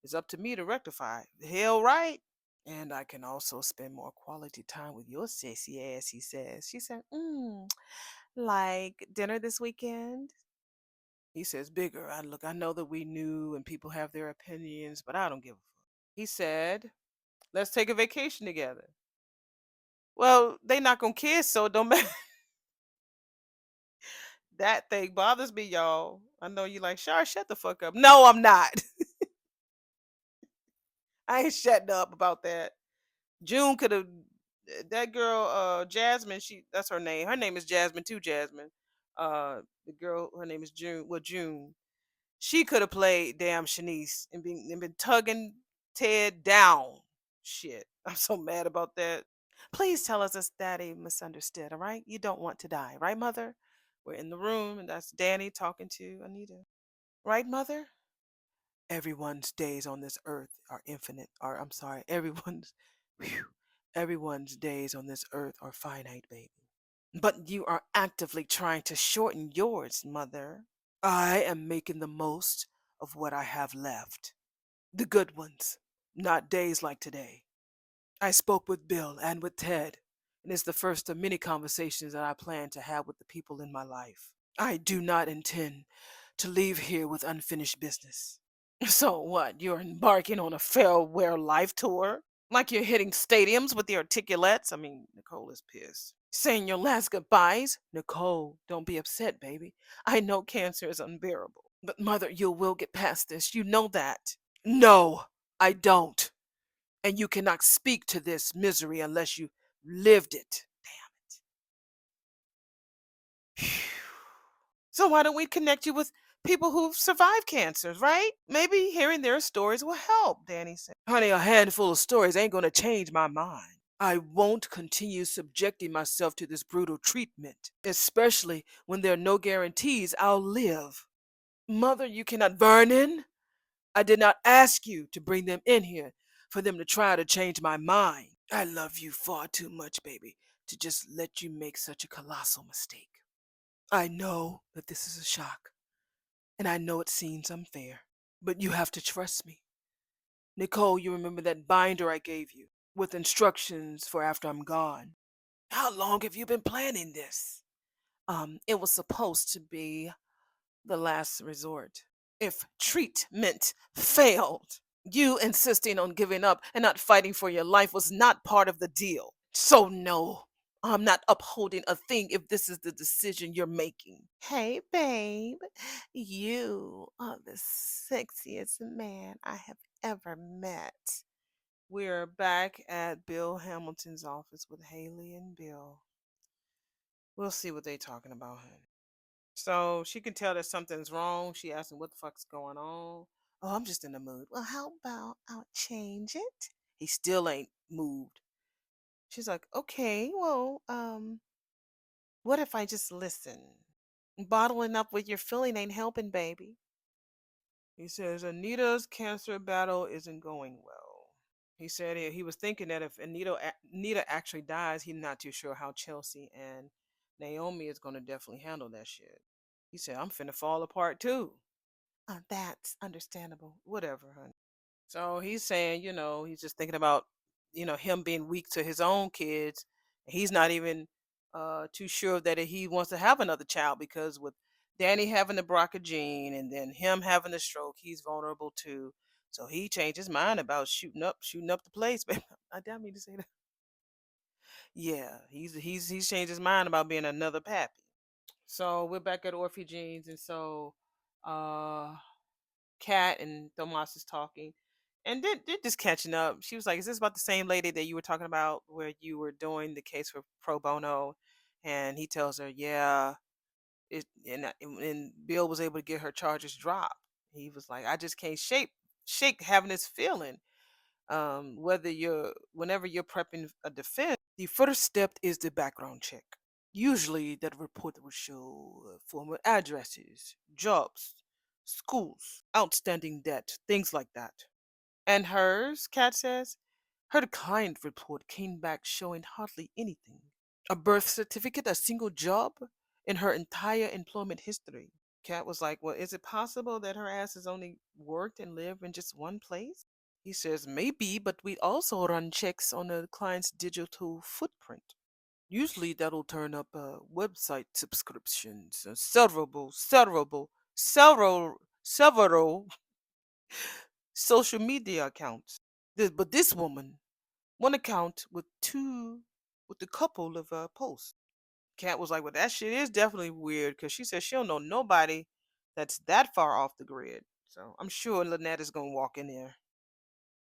it's up to me to rectify it. Hell right. And I can also spend more quality time with your sissy ass, he says. She said, like dinner this weekend? He says, bigger. I know that we knew and people have their opinions, but I don't give a fuck. He said, let's take a vacation together. Well, they not gonna kiss, so it don't matter. That thing bothers me, y'all. I know you like, Shar, shut the fuck up. No, I'm not. I ain't shutting up about that. June could have that girl Jasmine, that's her name. Her name is Jasmine too, Jasmine. The girl, her name is June. Well, June. She could have played damn Shanice and been tugging Ted down. Shit. I'm so mad about that. Please tell us this daddy misunderstood, all right? You don't want to die, right, mother? We're in the room and that's Danny talking to Anita. Right, mother? Everyone's days on this earth are infinite. Or I'm sorry, whew, everyone's days on this earth are finite, baby. But you are actively trying to shorten yours, mother. I am making the most of what I have left. The good ones, not days like today. I spoke with Bill and with Ted, and it's the first of many conversations that I plan to have with the people in my life. I do not intend to leave here with unfinished business. So what? You're embarking on a farewell life tour? Like you're hitting stadiums with the articulates? I mean, Nicole is pissed. Saying your last goodbyes? Nicole, don't be upset, baby. I know cancer is unbearable. But mother, you will get past this. You know that. No, I don't. And you cannot speak to this misery unless you lived it. Damn it. So why don't we connect you with people who've survived cancers, right? Maybe hearing their stories will help, Danny said. Honey, a handful of stories ain't gonna change my mind. I won't continue subjecting myself to this brutal treatment, especially when there are no guarantees I'll live. Mother, you cannot. Vernon, I did not ask you to bring them in here for them to try to change my mind. I love you far too much, baby, to just let you make such a colossal mistake. I know that this is a shock, and I know it seems unfair, but you have to trust me. Nicole, you remember that binder I gave you with instructions for after I'm gone? How long have you been planning this? It was supposed to be the last resort. If treatment failed, you insisting on giving up and not fighting for your life was not part of the deal. So, no, I'm not upholding a thing if this is the decision you're making. Hey, babe, you are the sexiest man I have ever met. We're back at Bill Hamilton's office with Haley and Bill. We'll see what they're talking about, honey. So she can tell that something's wrong. She asks him what the fuck's going on. Oh, I'm just in the mood. Well, how about I'll change it? He still ain't moved. She's like, okay, well, what if I just listen? Bottling up with your feeling ain't helping, baby. He says Anita's cancer battle isn't going well. He said he was thinking that if Anita actually dies, he's not too sure how Chelsea and Naomi is going to definitely handle that shit. He said, I'm finna fall apart too. That's understandable. Whatever, honey. So he's saying, he's just thinking about, him being weak to his own kids. He's not even too sure that he wants to have another child because with Danny having the BRCA gene and then him having the stroke, he's vulnerable too. So he changed his mind about shooting up the place. I didn't mean to say that. Yeah, he's changed his mind about being another pappy. So we're back at Orphe Jeans, and so uh Kat and Tomas is talking. And then they're just catching up. She was like, is this about the same lady that you were talking about where you were doing the case for pro bono? And he tells her, yeah. And Bill was able to get her charges dropped. He was like, I just can't shake having this feeling. Whenever you're prepping a defense, the first step is the background check. Usually, that report will show former addresses, jobs, schools, outstanding debt, things like that. And hers, Kat says, her client report came back showing hardly anything. A birth certificate, a single job in her entire employment history. Kat was like, well, is it possible that her ass has only worked and lived in just one place? He says, maybe, but we also run checks on the client's digital footprint. Usually that'll turn up website subscriptions, several social media accounts. But this woman, one account with a couple of posts. Kat was like, well, that shit is definitely weird because she says she don't know nobody that's that far off the grid. So I'm sure Lynette is going to walk in there.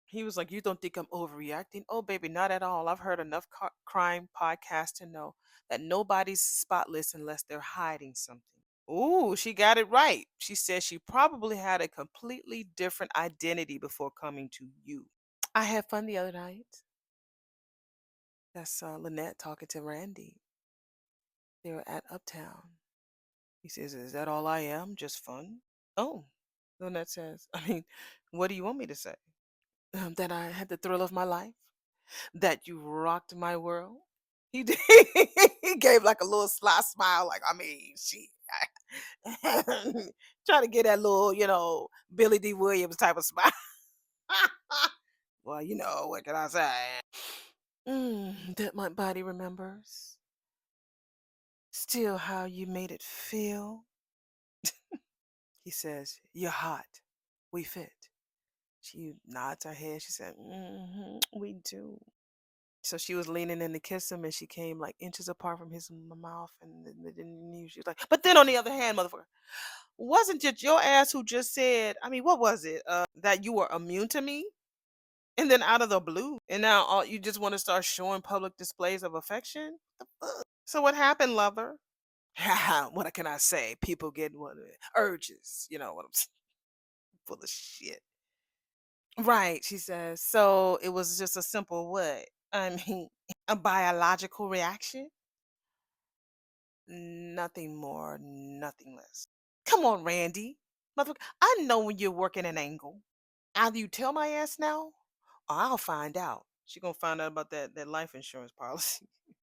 He was like, you don't think I'm overreacting? Oh, baby, not at all. I've heard enough crime podcasts to know that nobody's spotless unless they're hiding something. Ooh, she got it right. She says she probably had a completely different identity before coming to you. I had fun the other night. That's Lynette talking to Randy. They were at Uptown. He says, is that all I am? Just fun? Oh, Lynette says, I mean, what do you want me to say? That I had the thrill of my life? That you rocked my world? He did. He gave like a little sly smile, like, I mean, she try to get that little, Billy D. Williams type of smile. Well, what can I say? That my body remembers. Still, how you made it feel. He says, you're hot. We fit. She nods her head. She said, we do. So she was leaning in to kiss him, and she came like inches apart from his mouth, and then she was like, but then on the other hand, motherfucker, wasn't it your ass who just said, I mean, what was it? That you were immune to me? And then out of the blue, and now you just want to start showing public displays of affection? The fuck? So what happened, lover? What can I say? People get what urges. You know what I'm saying? Full of shit. Right, she says. So it was just a simple what? I mean, a biological reaction? Nothing more, nothing less. Come on, Randy. Motherfucker, I know when you're working an angle. Either you tell my ass now, or I'll find out. She gonna find out about that life insurance policy.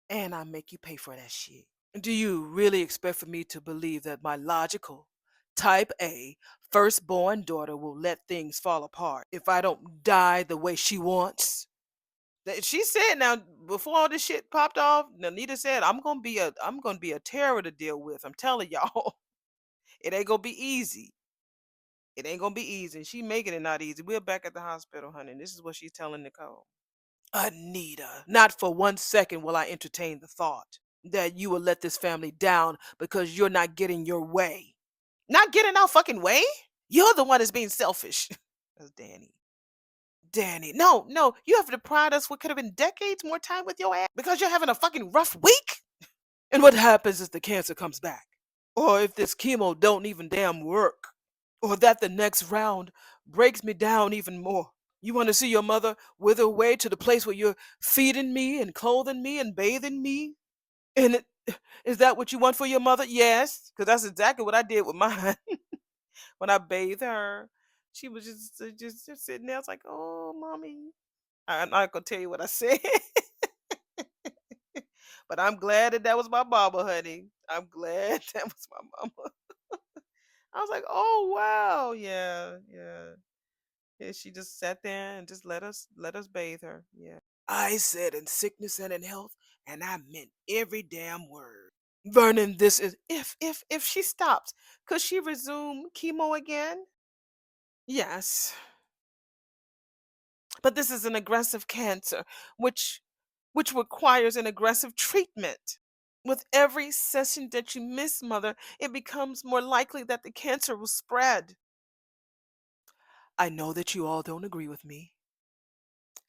And I make you pay for that shit. Do you really expect for me to believe that my logical, type A, firstborn daughter will let things fall apart if I don't die the way she wants? She said now before all this shit popped off, Anita said, I'm gonna be a terror to deal with. I'm telling y'all. It ain't gonna be easy. It ain't gonna be easy. She making it not easy. We're back at the hospital, honey. And this is what she's telling Nicole. Anita, not for 1 second will I entertain the thought that you will let this family down because you're not getting your way. Not getting our fucking way? You're the one that's being selfish. That's Danny. Danny, no, no, you have deprived us what could have been decades more time with your ass because you're having a fucking rough week? And what happens if the cancer comes back? Or if this chemo don't even damn work? Or that the next round breaks me down even more? You want to see your mother wither away to the place where you're feeding me and clothing me and bathing me? And is that what you want for your mother? Yes, because that's exactly what I did with mine. When I bathed her, she was just sitting there. I was like, "Oh, mommy." I'm not gonna tell you what I said, but I'm glad that was my mama, honey. I'm glad that was my mama. I was like, "Oh wow, yeah, yeah." Yeah, she just sat there and just let us bathe her. Yeah. I said in sickness and in health, and I meant every damn word. Vernon, this is if she stops, could she resume chemo again? Yes. But this is an aggressive cancer, which requires an aggressive treatment. With every session that you miss, mother, it becomes more likely that the cancer will spread. I know that you all don't agree with me,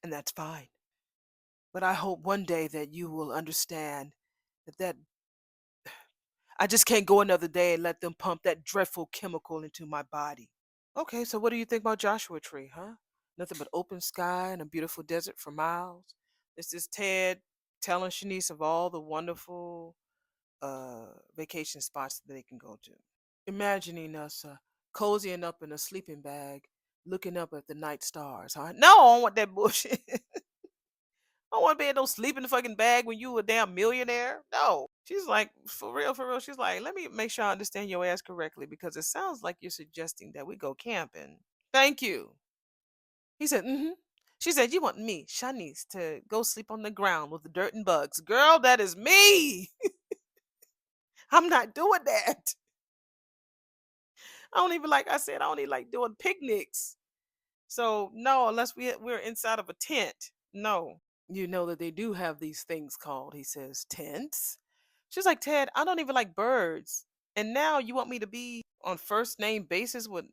and that's fine. But I hope one day that you will understand that I just can't go another day and let them pump that dreadful chemical into my body. Okay, so what do you think about Joshua Tree, huh? Nothing but open sky and a beautiful desert for miles. This is Ted telling Shanice of all the wonderful vacation spots that they can go to. Imagining us cozying up in a sleeping bag, looking up at the night stars, huh? No, I don't want that bullshit. I don't want to be in no sleeping fucking bag when you a damn millionaire. No. She's like, for real, for real. She's like, let me make sure I understand your ass correctly because it sounds like you're suggesting that we go camping. Thank you. He said, mm-hmm. She said, you want me, Shanice, to go sleep on the ground with the dirt and bugs. Girl, that is me. I'm not doing that. I don't even like I said, I don't even like doing picnics. So no, unless we're inside of a tent. No. You know that they do have these things called, he says, tents. She's like, Ted, I don't even like birds. And now you want me to be on first name basis with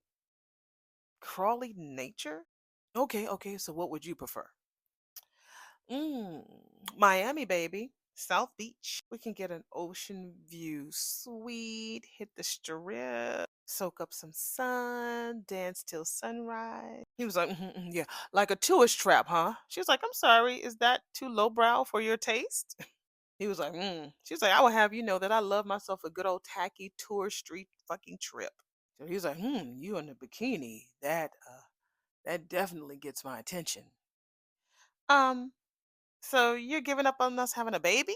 crawly nature? Okay, okay, so what would you prefer? Mm, Miami, baby. South Beach. We can get an ocean view. Sweet. Hit the strip. Soak up some sun. Dance till sunrise. He was like, yeah, like a tourist trap, huh? She was like, I'm sorry. Is that too lowbrow for your taste? He was like, She's like, I will have you know that I love myself a good old tacky tour street fucking trip. So he was like, you in a bikini. That definitely gets my attention. Um, so you're giving up on us having a baby?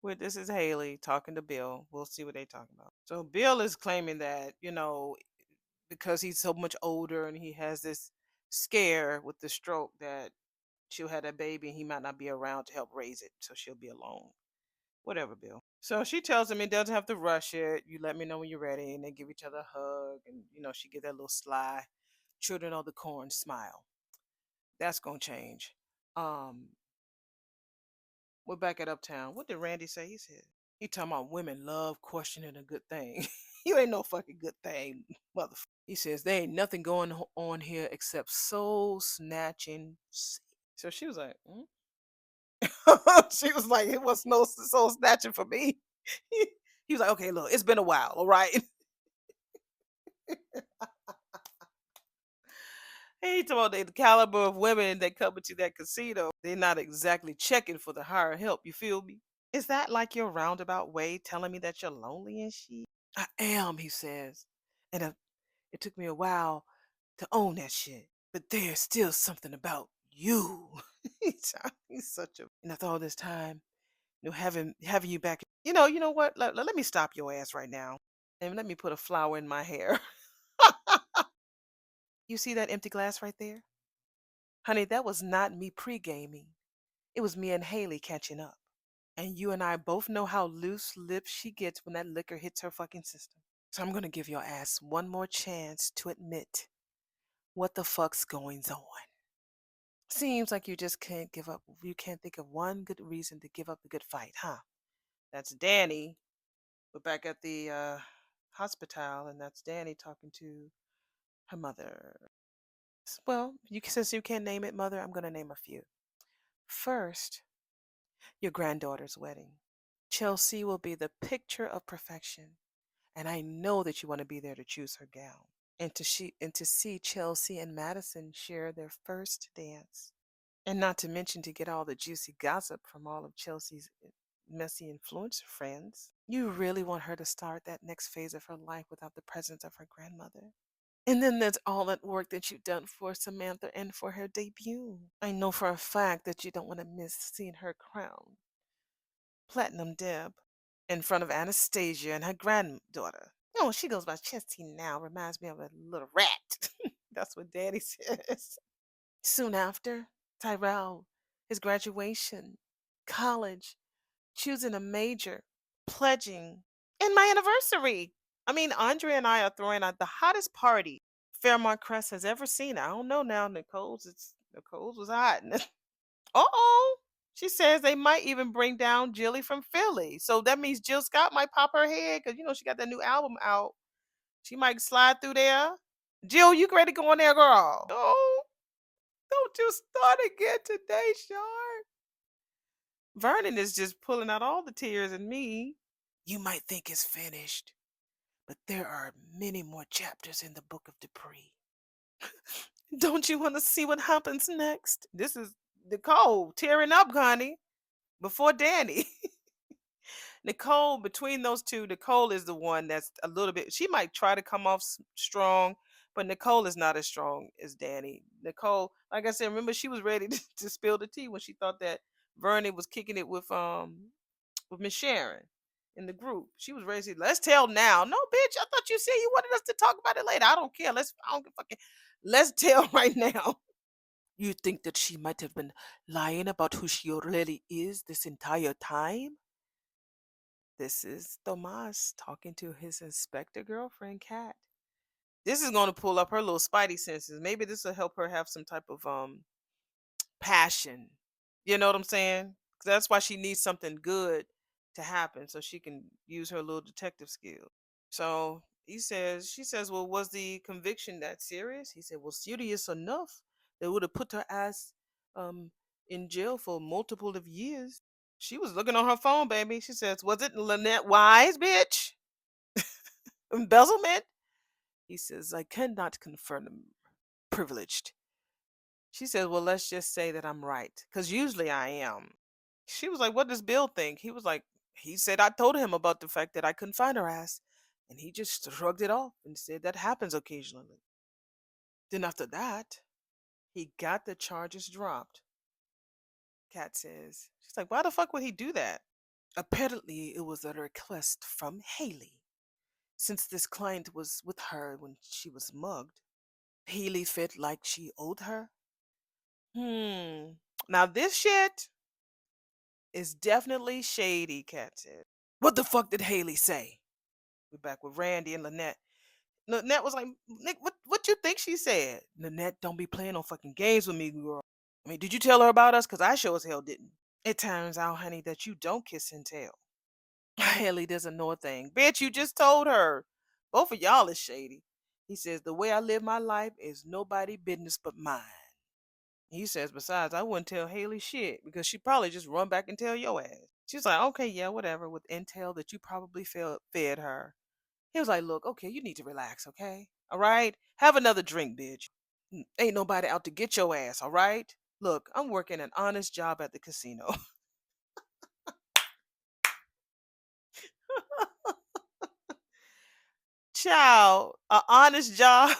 Well, this is Haley talking to Bill. We'll see what they talking about. So Bill is claiming that, because he's so much older and he has this scare with the stroke that she'll have that baby and he might not be around to help raise it. So she'll be alone. Whatever, Bill. So she tells him he doesn't have to rush it. You let me know when you're ready. And they give each other a hug. And, she get that little sly children of the corn smile. That's going to change. Um, we're back at Uptown. What did Randy say? He said, he talking about women love questioning a good thing. You ain't no fucking good thing, motherfucker. He says, there ain't nothing going on here except soul snatching. So she was like, she was like, it was no soul snatching for me. He was like, okay, look, it's been a while, all right? He told about the caliber of women that come into that casino. They're not exactly checking for the higher help. You feel me? Is that like your roundabout way telling me that you're lonely and shit? I am, he says. And it took me a while to own that shit. But there's still something about you. He's such a. And after all this time, having you back. You know what? Let me stop your ass right now, and let me put a flower in my hair. You see that empty glass right there, honey? That was not me pre-gaming. It was me and Haley catching up. And you and I both know how loose lips she gets when that liquor hits her fucking system. So I'm gonna give your ass one more chance to admit what the fuck's going on. Seems like you just can't give up. You can't think of one good reason to give up a good fight, huh? That's Danny. We're back at the hospital, and that's Danny talking to her mother. Well, since you can't name it, mother, I'm gonna name a few. First, your granddaughter's wedding. Chelsea will be the picture of perfection, and I know that you want to be there to choose her gown, and to see Chelsea and Madison share their first dance. And not to mention to get all the juicy gossip from all of Chelsea's messy influencer friends. You really want her to start that next phase of her life without the presence of her grandmother. And then there's all that work that you've done for Samantha and for her debut. I know for a fact that you don't want to miss seeing her crown Platinum Deb in front of Anastasia and her granddaughter. Oh, she goes by Chesty now. Reminds me of a little rat. That's what Daddy says. Soon after, Tyrell, his graduation, college, choosing a major, pledging, and my anniversary. I mean, Andre and I are throwing out the hottest party Fairmont Crest has ever seen. I don't know now. Nicole's was hot. Uh-oh. She says they might even bring down Jilly from Philly. So that means Jill Scott might pop her head because she got that new album out. She might slide through there. Jill, you ready to go in there, girl? Oh, don't you start again today, Shark. Vernon is just pulling out all the tears in me. You might think it's finished, but there are many more chapters in the book of Dupree. Don't you want to see what happens next? This is Nicole tearing up, honey, before Danny. Nicole, between those two, Nicole is the one that's a little bit, she might try to come off strong, but Nicole is not as strong as Danny. Nicole, like I said, remember she was ready to spill the tea when she thought that Vernon was kicking it with Miss Sharon in the group. She was ready to say, let's tell now. No, bitch, I thought you said you wanted us to talk about it later. I don't care. I don't give a fucking, let's tell right now. You think that she might have been lying about who she really is this entire time? This is Tomas talking to his inspector girlfriend, Kat. This is going to pull up her little spidey senses. Maybe this will help her have some type of passion. You know what I'm saying? 'Cause that's why she needs something good to happen so she can use her little detective skill. So she says, well, was the conviction that serious? He said, well, serious enough. They would have put her ass um in jail for multiple of years. She was looking on her phone, baby. She says, was it Lynette Wise, bitch? Embezzlement? He says, I cannot confirm. Privileged. She says, well, let's just say that I'm right. Because usually I am. She was like, what does Bill think? He was like, he said, I told him about the fact that I couldn't find her ass. And he just shrugged it off and said, that happens occasionally. Then after that, he got the charges dropped. Kat says, she's like, why the fuck would he do that? Apparently, it was a request from Haley. Since this client was with her when she was mugged, Haley felt like she owed her. Now this shit is definitely shady, Kat said. What the fuck did Haley say? We're back with Randy and Lynette. Lynette was like, Nick, what you think she said? Lynette, don't be playing no fucking games with me, girl. I mean, did you tell her about us? Because I sure as hell didn't. It turns out, honey, that you don't kiss and tell. Haley doesn't know a thing. Bitch, you just told her. Both of y'all is shady. He says, the way I live my life is nobody business but mine. He says, besides, I wouldn't tell Haley shit because she'd probably just run back and tell your ass. She was like, okay, yeah, whatever, with intel that you probably fed her. He was like, look, okay, you need to relax, okay? All right? Have another drink, bitch. Ain't nobody out to get your ass, all right? Look, I'm working an honest job at the casino. Child, an honest job.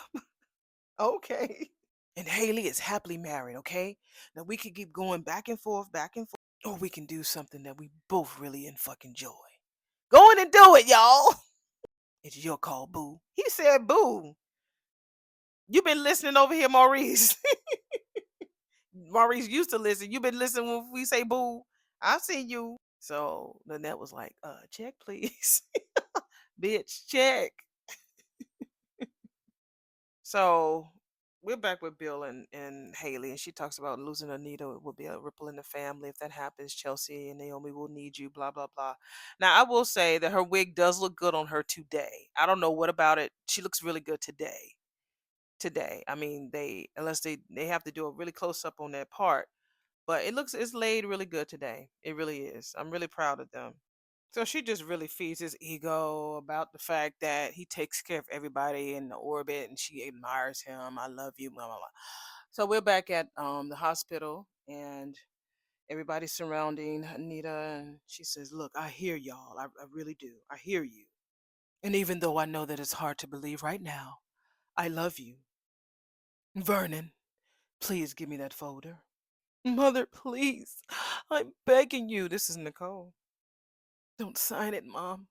Okay. And Haley is happily married, okay? Now we can keep going back and forth, or we can do something that we both really in fucking joy. Go in and do it, y'all. It's your call, boo. He said, boo. You been listening over here, Maurice. Maurice used to listen. You been listening when we say boo. I see you. So Lynette was like, check, please. Bitch, check. So we're back with Bill and Haley, and she talks about losing Anita will be a ripple in the family. If that happens, Chelsea and Naomi will need you, blah, blah, blah. Now, I will say that her wig does look good on her today. I don't know what about it. She looks really good today. Today. I mean, unless they have to do a really close up on that part, but it's laid really good today. It really is. I'm really proud of them. So she just really feeds his ego about the fact that he takes care of everybody in the orbit and she admires him. I love you, blah blah blah. So we're back at the hospital and everybody's surrounding Anita and she says, look, I hear y'all. I really do. I hear you. And even though I know that it's hard to believe right now, I love you. Vernon, please give me that folder. Mother, please. I'm begging you. This is Nicole. Don't sign it, Mom.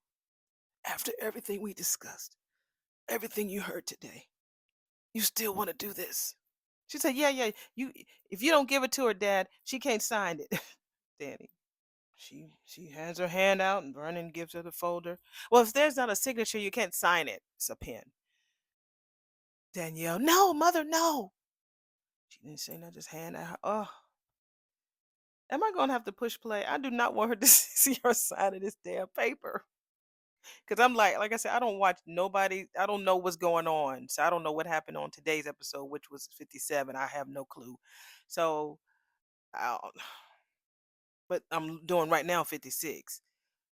After everything we discussed, everything you heard today, you still want to do this? She said, yeah, yeah. If you don't give it to her, Dad, she can't sign it. Danny. She hands her hand out and Vernon gives her the folder. Well, if there's not a signature, you can't sign it. It's a pen. Danielle, no, Mother, no. She didn't say no, just hand out her. Oh, am I gonna have to push play? I do not want her to see her side of this damn paper. Cause I'm like I said, I don't watch nobody. I don't know what's going on, so I don't know what happened on today's episode, which was 57. I have no clue. So, I'll, but I'm doing right now 56,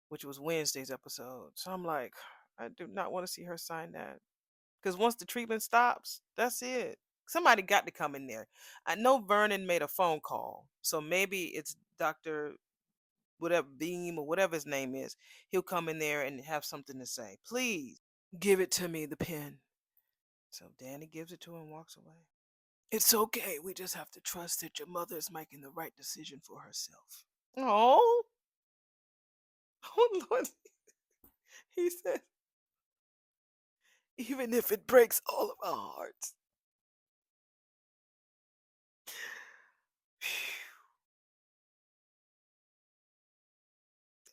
which was Wednesday's episode. So I'm like, I do not want to see her sign that. Because once the treatment stops, that's it. Somebody got to come in there. I know Vernon made a phone call, so maybe it's Doctor whatever Beam or whatever his name is. He'll come in there and have something to say. Please give it to me, the pen. So Danny gives it to him and walks away. It's okay. We just have to trust that your mother is making the right decision for herself. Oh, oh Lord. He said, even if it breaks all of our hearts.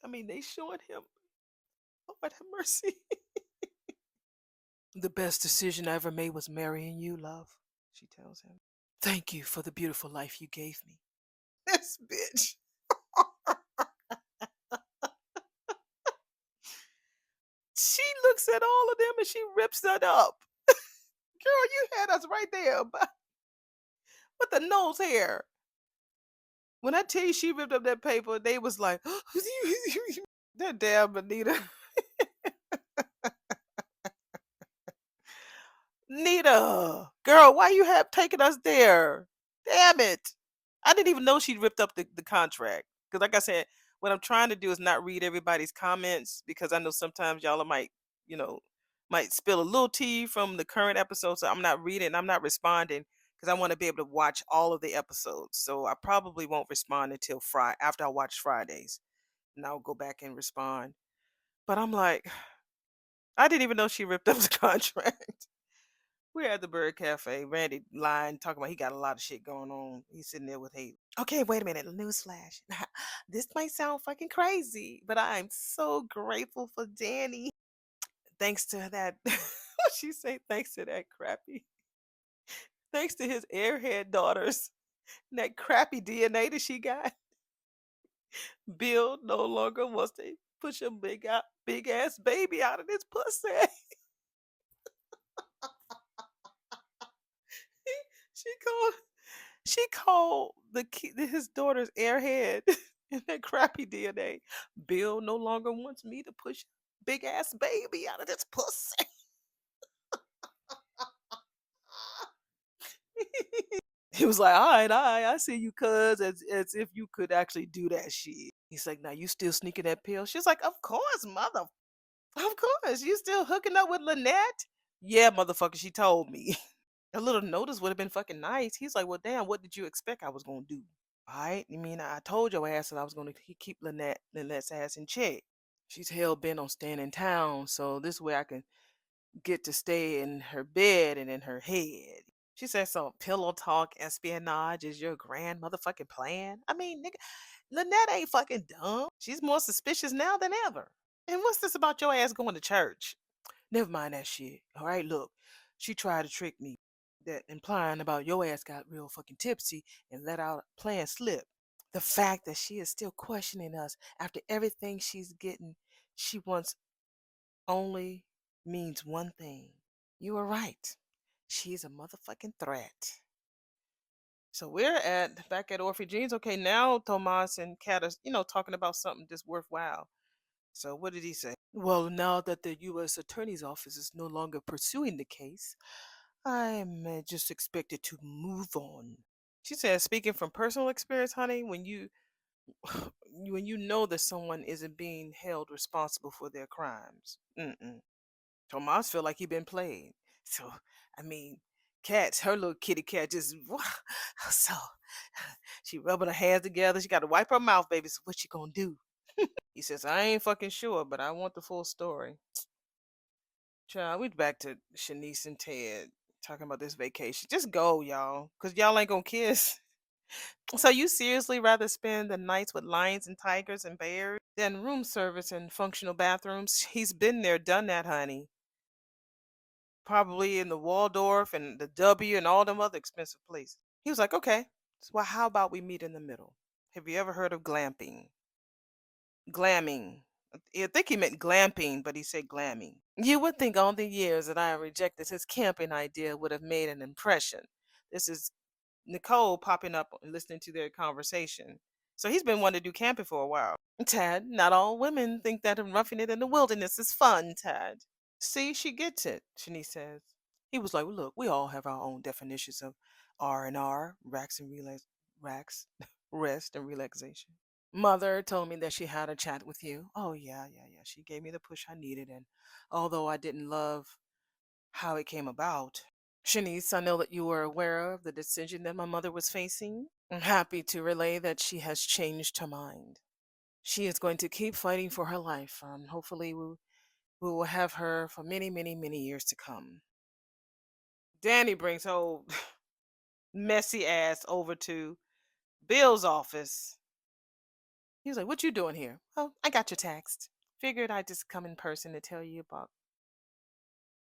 I mean, they showing him. Lord have mercy. The best decision I ever made was marrying you, love, she tells him. Thank you for the beautiful life you gave me. This bitch. She looks at all of them and she rips that up. Girl, you had us right there with the nose hair. When I tell you she ripped up that paper, they was like, that damn Anita. Nita, girl, why you have taken us there? Damn it. I didn't even know she ripped up the contract. Because like I said, what I'm trying to do is not read everybody's comments because I know sometimes y'all might, you know, might spill a little tea from the current episode. So I'm not reading, I'm not responding because I want to be able to watch all of the episodes. So I probably won't respond until Friday after I watch Fridays. And I'll go back and respond. But I'm like, I didn't even know she ripped up the contract. We're at the Bird Cafe. Randy lying, talking about he got a lot of shit going on. He's sitting there with Haley. Okay, wait a minute. Newsflash. This might sound fucking crazy, but I'm so grateful for Danny. Thanks to that, what she say? Thanks to that crappy. Thanks to his airhead daughters. And that crappy DNA that she got. Bill no longer wants to push a big ass baby out of this pussy. she called She called his daughter's airhead, And that crappy DNA. Bill no longer wants me to push big ass baby out of this pussy. He was like, all right, I see you, cuz, as if you could actually do that shit. He's like, now you still sneaking that pill? She's like, of course, mother. Of course. You still hooking up with Lynette? Yeah, motherfucker, she told me. A little notice would have been fucking nice. He's like, well, damn, what did you expect I was gonna do? All right. I mean, I told your ass that I was gonna keep Lynette's ass in check. She's hell bent on staying in town, so this way I can get to stay in her bed and in her head. She said, so pillow talk espionage is your grand motherfucking plan? I mean, nigga, Lynette ain't fucking dumb. She's more suspicious now than ever. And what's this about your ass going to church? Never mind that shit. All right, look, she tried to trick me. That implying about your ass got real fucking tipsy and let out a plan slip. The fact that she is still questioning us after everything she's getting, she wants only means one thing. You were right. She's a motherfucking threat. So we're at back at Orphe Jeans. Okay, now Tomas and Kat are, talking about something just worthwhile. So what did he say? Well, now that the U.S. Attorney's Office is no longer pursuing the case, I'm just expected to move on. She said, speaking from personal experience, honey, when you know that someone isn't being held responsible for their crimes, Tomas feel like he been played. So, I mean, cats, her little kitty cat just so she rubbing her hands together. She got to wipe her mouth, baby. So what you gonna do? He says, I ain't fucking sure, but I want the full story. Child, we back to Shanice and Ted talking about this vacation. Just go, y'all, because y'all ain't gonna kiss. So you seriously rather spend the nights with lions and tigers and bears than room service and functional bathrooms? He's been there, done that, honey. Probably in the Waldorf and the W and all them other expensive places. He was like, okay, so well, how about we meet in the middle? Have you ever heard of glamping? Glamming. I think he meant glamping, but he said glamming. You would think all the years that I rejected his camping idea would have made an impression. This is Nicole popping up and listening to their conversation. So he's been wanting to do camping for a while. Tad, not all women think that roughing it in the wilderness is fun, Tad. See, she gets it, Shanice says. He was like, well, look, we all have our own definitions of R&R, racks, rest and relaxation. Mother told me that she had a chat with you. Oh, yeah, yeah, yeah. She gave me the push I needed. And although I didn't love how it came about, Shanice, I know that you were aware of the decision that my mother was facing. I'm happy to relay that she has changed her mind. She is going to keep fighting for her life. Hopefully, we will have her for many, many, many years to come. Danny brings her messy ass over to Bill's office. He was like, what you doing here? Oh, I got your text. Figured I'd just come in person to tell you about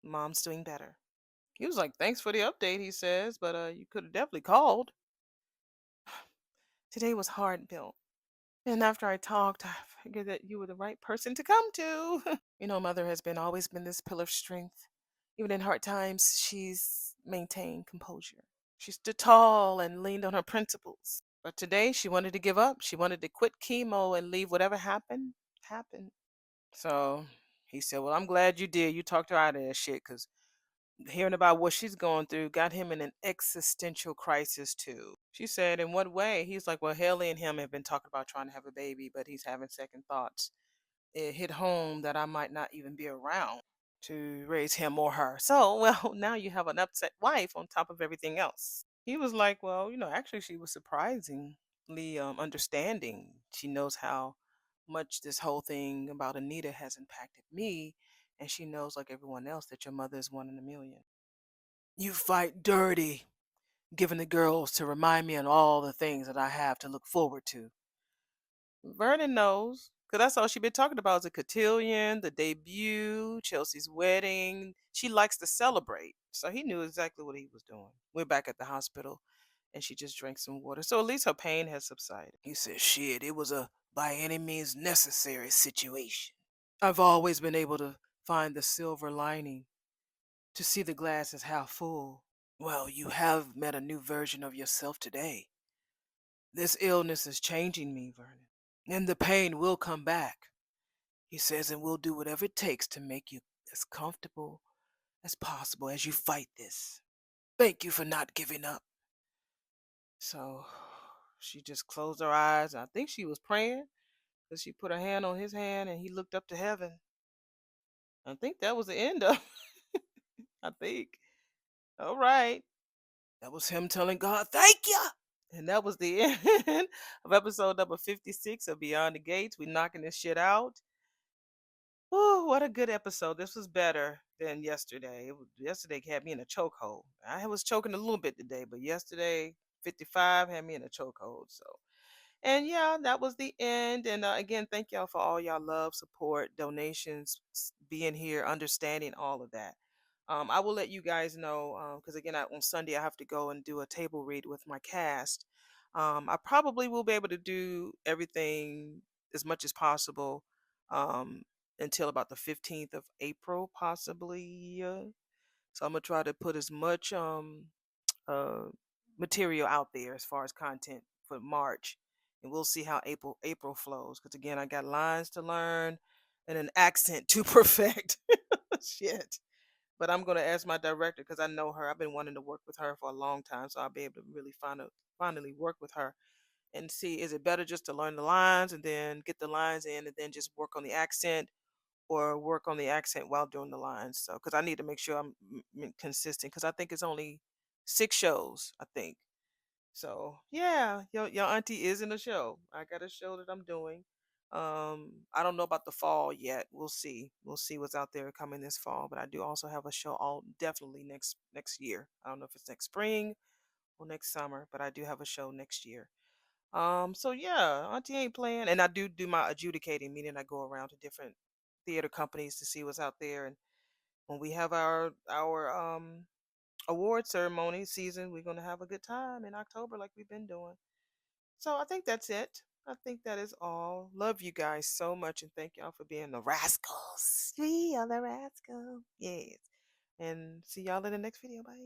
mom's doing better. He was like, thanks for the update, he says, but you could have definitely called. Today was hard, Bill. And after I talked, I figured that you were the right person to come to. Mother has been always been this pillar of strength. Even in hard times, she's maintained composure. She stood tall and leaned on her principles. But today she wanted to give up. She wanted to quit chemo and leave whatever happened, happen. So he said, well, I'm glad you did. You talked her out of that shit because hearing about what she's going through got him in an existential crisis too. She said, in what way? He's like, well, Haley and him have been talking about trying to have a baby, but he's having second thoughts. It hit home that I might not even be around to raise him or her. So, well, now you have an upset wife on top of everything else. He was like, well, actually, she was surprisingly understanding. She knows how much this whole thing about Anita has impacted me. And she knows, like everyone else, that your mother is one in a million. You fight dirty, giving the girls to remind me of all the things that I have to look forward to. Vernon knows, because that's all she been talking about is the cotillion, the debut, Chelsea's wedding. She likes to celebrate. So he knew exactly what he was doing. We're back at the hospital, and she just drank some water. So at least her pain has subsided. He said, shit, it was a by any means necessary situation. I've always been able to find the silver lining, to see the glass as half full. Well, you have met a new version of yourself today. This illness is changing me, Vernon. And the pain will come back. He says, and we'll do whatever it takes to make you as comfortable as possible as you fight this. Thank you for not giving up. So she just closed her eyes. I think she was praying because she put her hand on his hand and he looked up to heaven. I think that was the end of I think. All right. That was him telling God, thank you. And that was the end of episode number 56 of Beyond the Gates. We knocking this shit out. Oh, what a good episode. This was better than yesterday. Yesterday had me in a chokehold. I was choking a little bit today, but yesterday, 55 had me in a chokehold. So, and yeah, that was the end. And again, thank y'all for all y'all love, support, donations, being here, understanding all of that. I will let you guys know because again, on Sunday I have to go and do a table read with my cast. I probably will be able to do everything as much as possible um, until about the 15th of April, possibly. So I'm gonna try to put as much uh, material out there as far as content for March, and we'll see how April flows. Because again, I got lines to learn and an accent to perfect. Shit. But I'm gonna ask my director because I know her. I've been wanting to work with her for a long time, so I'll be able to really finally work with her and see is it better just to learn the lines and then get the lines in and then just work on the accent or work on the accent while doing the lines. So, because I need to make sure I'm consistent, because I think it's only 6 shows, I think. So, yeah, your auntie is in a show. I got a show that I'm doing. I don't know about the fall yet. We'll see. We'll see what's out there coming this fall. But I do also have a show all definitely next year. I don't know if it's next spring or next summer, but I do have a show next year. So yeah, Auntie ain't playing, and I do my adjudicating, meaning I go around to different theater companies to see what's out there, and when we have our award ceremony season, we're gonna have a good time in October, like we've been doing. So I think that's it. I think that is all. Love you guys so much, and thank y'all for being the rascals. We are the rascals. Yes, and see y'all in the next video. Bye.